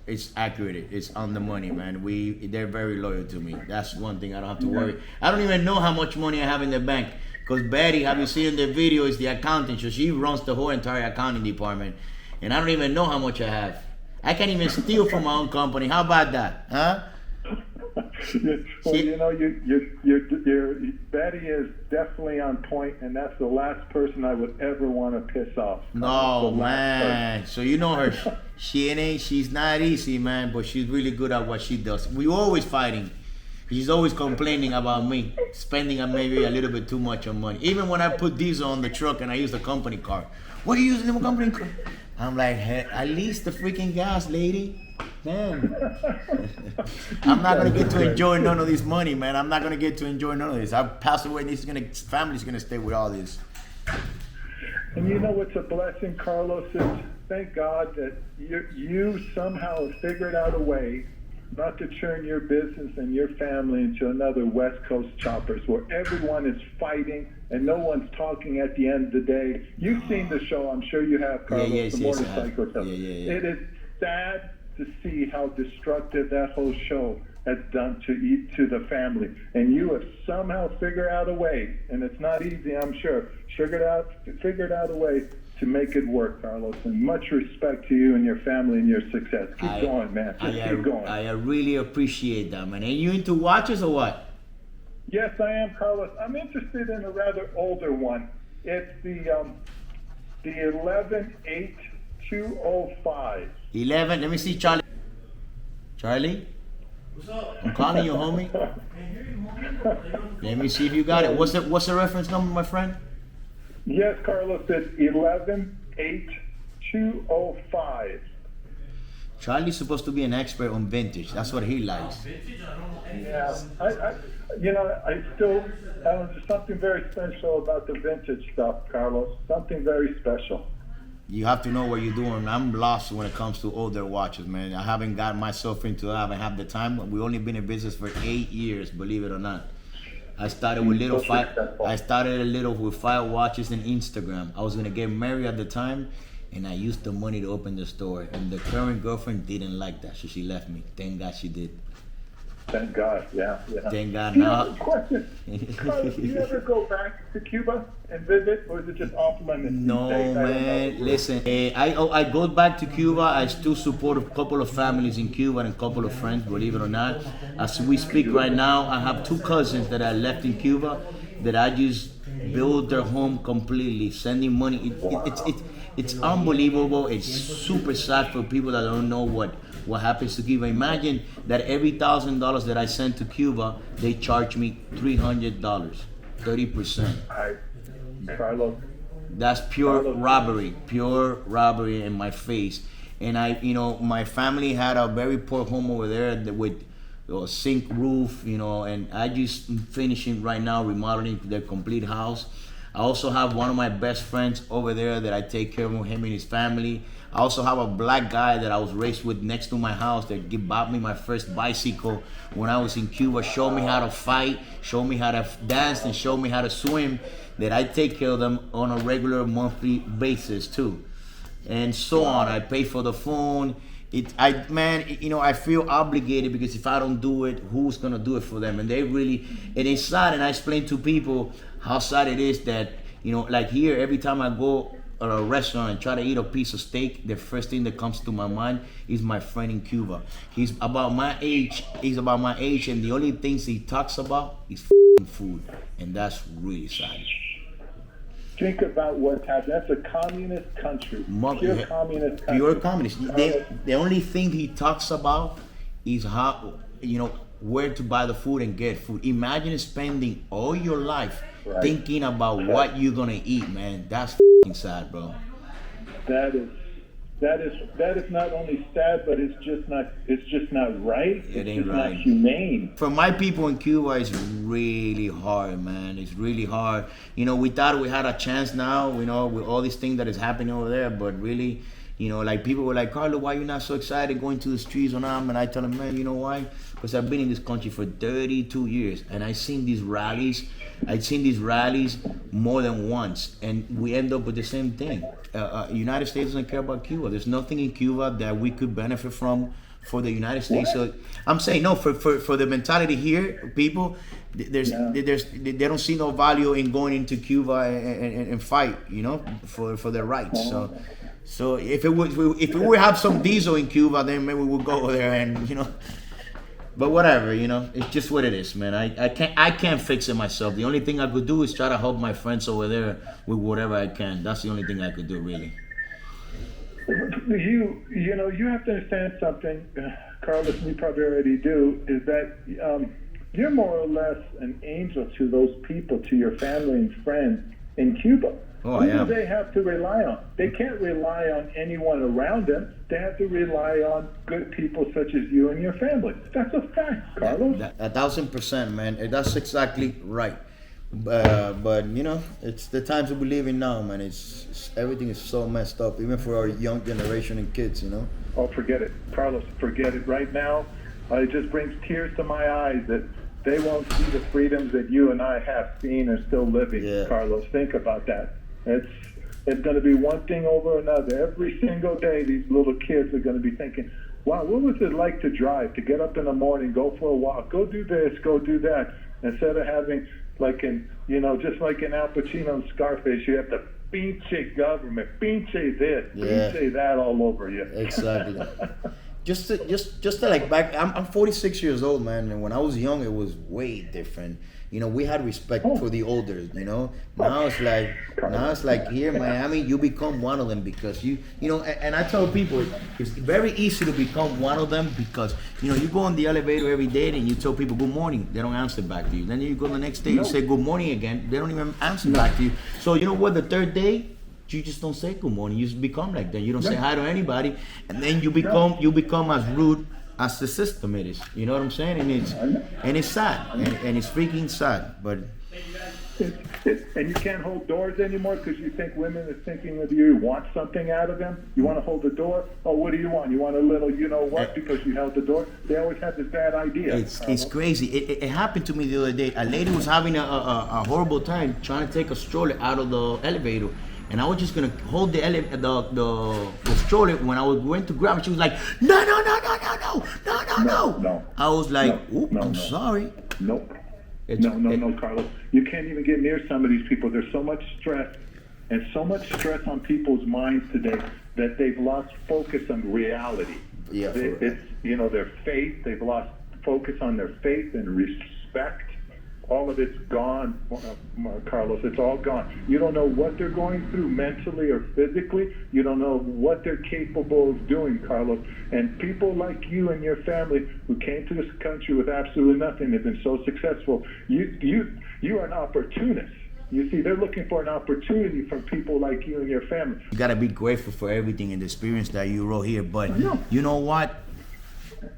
It's accurate. It's on the money, man. They're very loyal to me. That's one thing I don't have to worry. I don't even know how much money I have in the bank. Because Betty, have you seen the video, is the accountant. So she runs the whole entire accounting department. And I don't even know how much I have. I can't even steal from my own company. How about that? Huh? Well, you know, your Betty is definitely on point, and that's the last person I would ever want to piss off. No, man. So you know her. She's not easy, man, but she's really good at what she does. We always fighting. She's always complaining about me spending maybe a little bit too much on money. Even when I put diesel on the truck and I use the company car. What are you using the company car? I'm like, hey, at least the freaking gas, lady. Damn. I'm not gonna get to enjoy none of this money, man. I'm not gonna get to enjoy none of this. I pass away and family's gonna stay with all this. And you know what's a blessing, Carlos, is thank God that you somehow have figured out a way not to turn your business and your family into another West Coast choppers where everyone is fighting and no one's talking at the end of the day. You've seen the show, I'm sure you have, Carlos, the motorcycle show. It is sad to see how destructive that whole show has done to the family. And you have somehow figured out a way, and it's not easy, I'm sure, figured out a way to make it work, Carlos. And much respect to you and your family and your success. Keep going, man. Keep going. I really appreciate that, man. And you into watches or what? Yes, I am, Carlos. I'm interested in a rather older one. It's the 11-8-205. 11. Let me see, Charlie. Charlie? What's up? I'm calling you, homie. Let me see if you got it. What's the reference number, my friend? Yes, Carlos, it's 11-8-205. Charlie's supposed to be an expert on vintage. That's what he likes. Yeah, there's something very special about the vintage stuff, Carlos. Something very special. You have to know what you're doing. I'm lost when it comes to older watches, man. I haven't got myself into that. I haven't had the time. We've only been in business for 8 years, believe it or not. I started with with 5 watches and Instagram. I was gonna get married at the time, and I used the money to open the store. And the current girlfriend didn't like that, so she left me. Thank God she did. Thank God, yeah. Thank God. Question. Carlos, do you ever go back to Cuba and visit, or is it just off limits? No, man. Listen, I go back to Cuba. I still support a couple of families in Cuba and a couple of friends, believe it or not. As we speak right now, I have 2 cousins that I left in Cuba that I just built their home completely, sending money. It's unbelievable. It's super sad for people that don't know what happens to Cuba. Imagine that every $1,000 that I send to Cuba, they charge me $300, 30%. Carlos. That's pure robbery in my face. And my family had a very poor home over there with a sink roof, and I just finishing right now remodeling their complete house. I also have one of my best friends over there that I take care of him and his family. I also have a black guy that I was raised with next to my house that bought me my first bicycle when I was in Cuba, showed me how to fight, showed me how to dance, and showed me how to swim, that I take care of them on a regular monthly basis too. And so on. I pay for the phone. I feel obligated because if I don't do it, who's gonna do it for them? And it's sad, and I explain to people how sad it is that, like here, every time I go at a restaurant and try to eat a piece of steak, the first thing that comes to my mind is my friend in Cuba. He's about my age, and the only things he talks about is food, and that's really sad. Think about what's happening. That's a communist country. Pure communist country. Pure communist. The only thing he talks about is how, where to buy the food and get food. Imagine spending all your life thinking about what you're gonna eat, man. That's sad, bro. That is not only sad, but it's just not right. It ain't right. Not humane. For my people in Cuba, it's really hard, man. It's really hard. We thought we had a chance now, with all these things that is happening over there, but really, like people were like, Carlo, why you not so excited going to the streets on them? And I tell them, man, you know why? Because I've been in this country for 32 years, and I've seen these rallies more than once, and we end up with the same thing. United States doesn't care about Cuba. There's nothing in Cuba that we could benefit from for the United States. So I'm saying no for the mentality here, people. They don't see no value in going into Cuba and fight, for their rights. So if we would have some diesel in Cuba, then maybe we'll go over there and But whatever, it's just what it is, man. I can't fix it myself. The only thing I could do is try to help my friends over there with whatever I can. That's the only thing I could do, really. You have to understand something, Carlos, and you probably already do, is that you're more or less an angel to those people, to your family and friends in Cuba. Oh, Who I am. do they have to rely on? They can't rely on anyone around them. They have to rely on good people such as you and your family. That's a fact, Carlos. 1,000%, man. That's exactly right. But it's the times that we live in now, man. It's everything is so messed up, even for our young generation and kids. Oh, forget it, Carlos. Forget it. Right now, it just brings tears to my eyes that they won't see the freedoms that you and I have seen and still living. Yeah. Carlos, think about that. It's going to be one thing over another. Every single day, these little kids are going to be thinking, wow, what was it like to drive, to get up in the morning, go for a walk, go do this, go do that, instead of having, just like in Al Pacino and Scarface, you have the pinche government, pinche this, pinche that all over you. Exactly. just to like back, I'm 46 years old, man, and when I was young, it was way different. We had respect for the older. Now it's like here in Miami, you become one of them because and I tell people it's very easy to become one of them because you go on the elevator every day and you tell people good morning, they don't answer back to you. Then you go the next day, you say good morning again, they don't even answer back to you. So you know what? The third day, you just don't say good morning. You just become like that. You don't say hi to anybody, and then you become as rude as the system it is. You know what I'm saying? And it's sad, and it's freaking sad. But and you can't hold doors anymore because you think women are thinking of you want something out of them. You want to hold the door. Oh, what do you want? You want a little, because you held the door. They always have this bad idea. It's crazy. It happened to me the other day. A lady was having a horrible time trying to take a stroller out of the elevator. And I was just gonna hold the stroller when I was going to grab it. She was like, no. I was like, I'm sorry. Nope. No, Carlos. You can't even get near some of these people. There's so much stress and so much stress on people's minds today that they've lost focus on reality. Yeah. It's their faith. They've lost focus on their faith and respect. All of it's gone, Carlos. It's all gone. You don't know what they're going through mentally or physically. You don't know what they're capable of doing, Carlos. And people like you and your family who came to this country with absolutely nothing, have been so successful. You are an opportunist. You see, they're looking for an opportunity from people like you and your family. You gotta be grateful for everything and the experience that you wrote here. But you know what?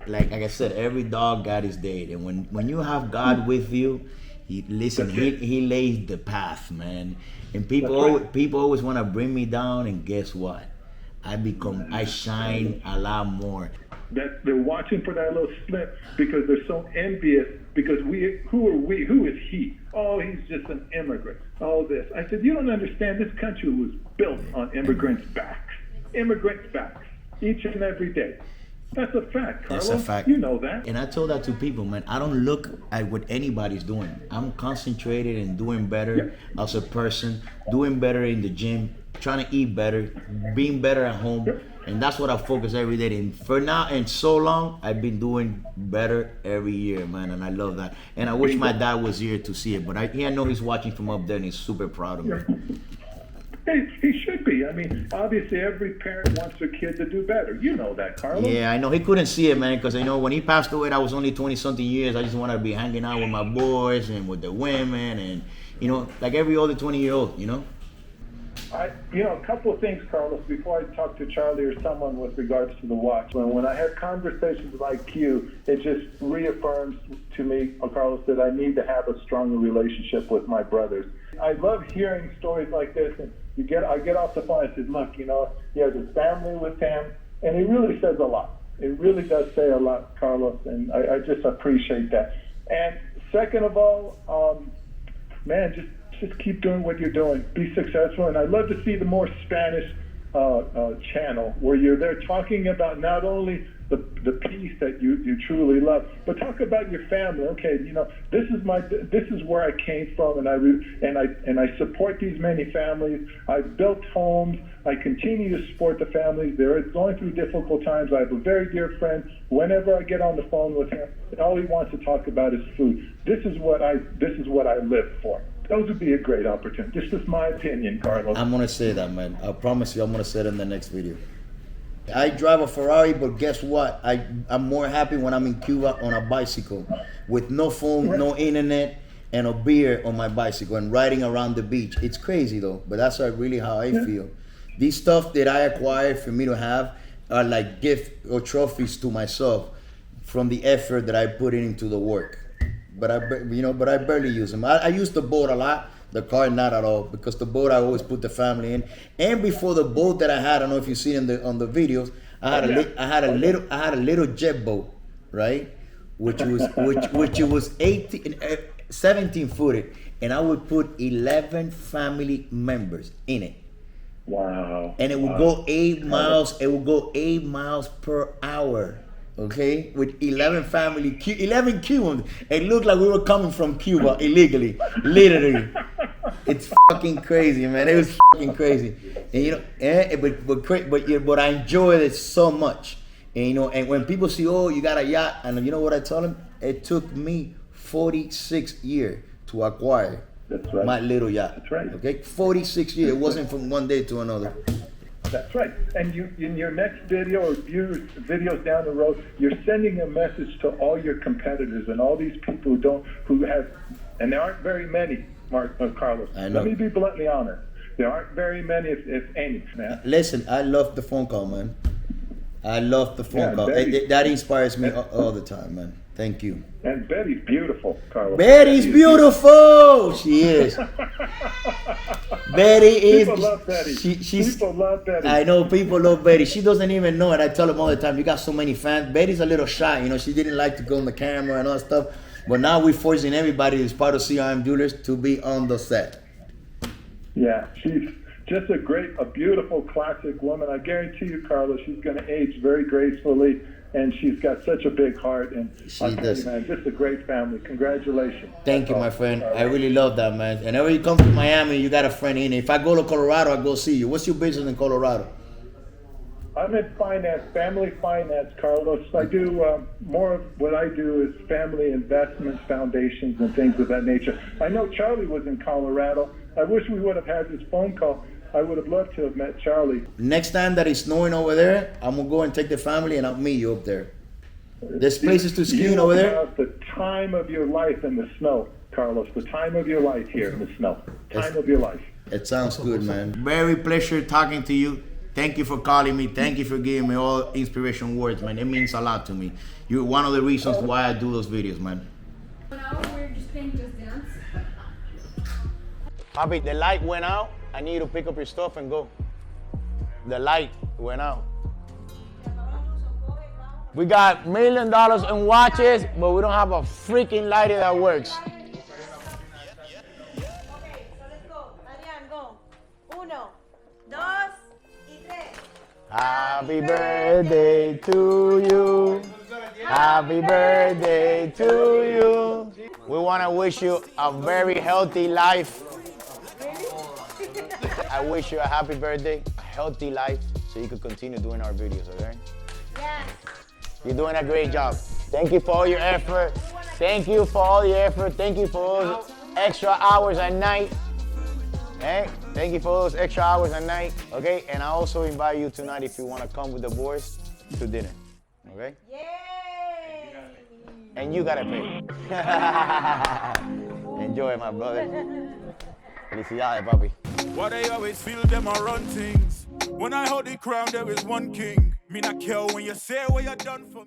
Like I said, every dog got his day. And when you have God with you, he lays the path, man. And people always want to bring me down, and guess what? I shine a lot more. That they're watching for that little slip because they're so envious. Because who are we? Who is he? Oh, he's just an immigrant. Oh, this. I said, you don't understand. This country was built on immigrants' backs. Immigrants' backs, each and every day. That's a fact, Carlos. That's a fact. You know that. And I told that to people, man. I don't look at what anybody's doing. I'm concentrated and doing better as a person, doing better in the gym, trying to eat better, being better at home. And that's what I focus every day. And for now, and so long, I've been doing better every year, man. And I love that. And I wish my dad was here to see it. But I know he's watching from up there, and he's super proud of me. He should be. I mean, obviously, every parent wants their kid to do better. You know that, Carlos. Yeah, I know. He couldn't see it, man, because when he passed away, I was only 20-something years. I just wanted to be hanging out with my boys and with the women and, like every other 20-year-old, A couple of things, Carlos, before I talk to Charlie or someone with regards to the watch. When I have conversations like you, it just reaffirms to me, Carlos, that I need to have a stronger relationship with my brothers. I love hearing stories like this, and I get off the phone and say, look, he has his family with him, and it really says a lot. It really does say a lot, Carlos, and I just appreciate that. And second of all, man, just keep doing what you're doing. Be successful, and I'd love to see the more Spanish channel where you're there talking about not only the peace that you truly love. But talk about your family. Okay, this is where I came from, and I support these many families. I've built homes. I continue to support the families. They're going through difficult times. I have a very dear friend. Whenever I get on the phone with him, all he wants to talk about is food. This is what I live for. Those would be a great opportunity. This is my opinion, Carlos. I'm gonna say that, man. I promise you, I'm gonna say it in the next video. I drive a Ferrari, but guess what? I'm more happy when I'm in Cuba on a bicycle with no phone, no internet, and a beer on my bicycle and riding around the beach. It's crazy though, but that's really how I feel. These stuff that I acquired for me to have are like gifts or trophies to myself from the effort that I put into the work. But I barely use them. I use the boat a lot. The car, not at all, because the boat I always put the family in. And before the boat that I had, I don't know if you see on the videos, I had a little jet boat, right? Which was 17 footed, and I would put 11 family members in it. Wow! And it would go 8 miles. It would go 8 miles per hour. Okay, with 11 Cubans. It looked like we were coming from Cuba illegally, literally. It's fucking crazy, man. It was fucking crazy, and but I enjoyed it so much, and when people say, "Oh, you got a yacht," and you know what I tell them? It took me 46 years to acquire my little yacht. That's right. Okay, 46 years. It wasn't from one day to another. That's right. And you, in your next video or videos down the road, you're sending a message to all your competitors and all these people who have, and there aren't very many, Carlos. I know. Let me be bluntly honest. There aren't very many, if any, man. Listen, I love the phone call, man. I love the phone call. That inspires me all the time, man. Thank you. And Betty's beautiful, Carlos. Betty's beautiful. She is. Betty is. People love Betty. People love Betty. I know people love Betty. She doesn't even know it. I tell them all the time, you got so many fans. Betty's a little shy. She didn't like to go on the camera and all that stuff. But now we're forcing everybody who's part of CRM Jewelers to be on the set. Yeah, she's just a beautiful classic woman. I guarantee you, Carlos, she's going to age very gracefully. And she's got such a big heart, and I'll tell you, man, just a great family. Congratulations. Thank you, my friend. I really love that, man. And whenever you come to Miami, you got a friend in it. If I go to Colorado, I go see you. What's your business in Colorado? I'm in finance, family finance, Carlos. I do more of what I do is family investments, foundations, and things of that nature. I know Charlie was in Colorado. I wish we would have had this phone call. I would have loved to have met Charlie. Next time that it's snowing over there, I'm going to go and take the family and I'll meet you up there. There's places to ski over there. The time of your life in the snow, Carlos. The time of your life here in the snow. Time of your life. It sounds good, man. Very pleasure talking to you. Thank you for calling me. Thank you for giving me all inspiration words, man. It means a lot to me. You're one of the reasons why I do those videos, man. Now we're just playing Just Dance. Papi, the light went out. I need you to pick up your stuff and go. The light went out. We got $1 million in watches, but we don't have a freaking lighter that works. Okay, so let's go. Adrian, go. 1, 2, y 3. Happy birthday to you. Happy birthday to you. We want to wish you a very healthy life. I wish you a happy birthday, a healthy life, so you could continue doing our videos, okay? Yes. You're doing a great job. Thank you for all your effort. Thank you for all your effort. Thank you for all those extra hours at night. Hey, thank you for those extra hours at night, okay? And I also invite you tonight, if you want to come with the boys, to dinner, okay? Yay! And you gotta pay. Enjoy, my brother. Felicidades, papi. Why they always feel them a run things? When I hold the crown, there is one king. Me not care when you say what you done for.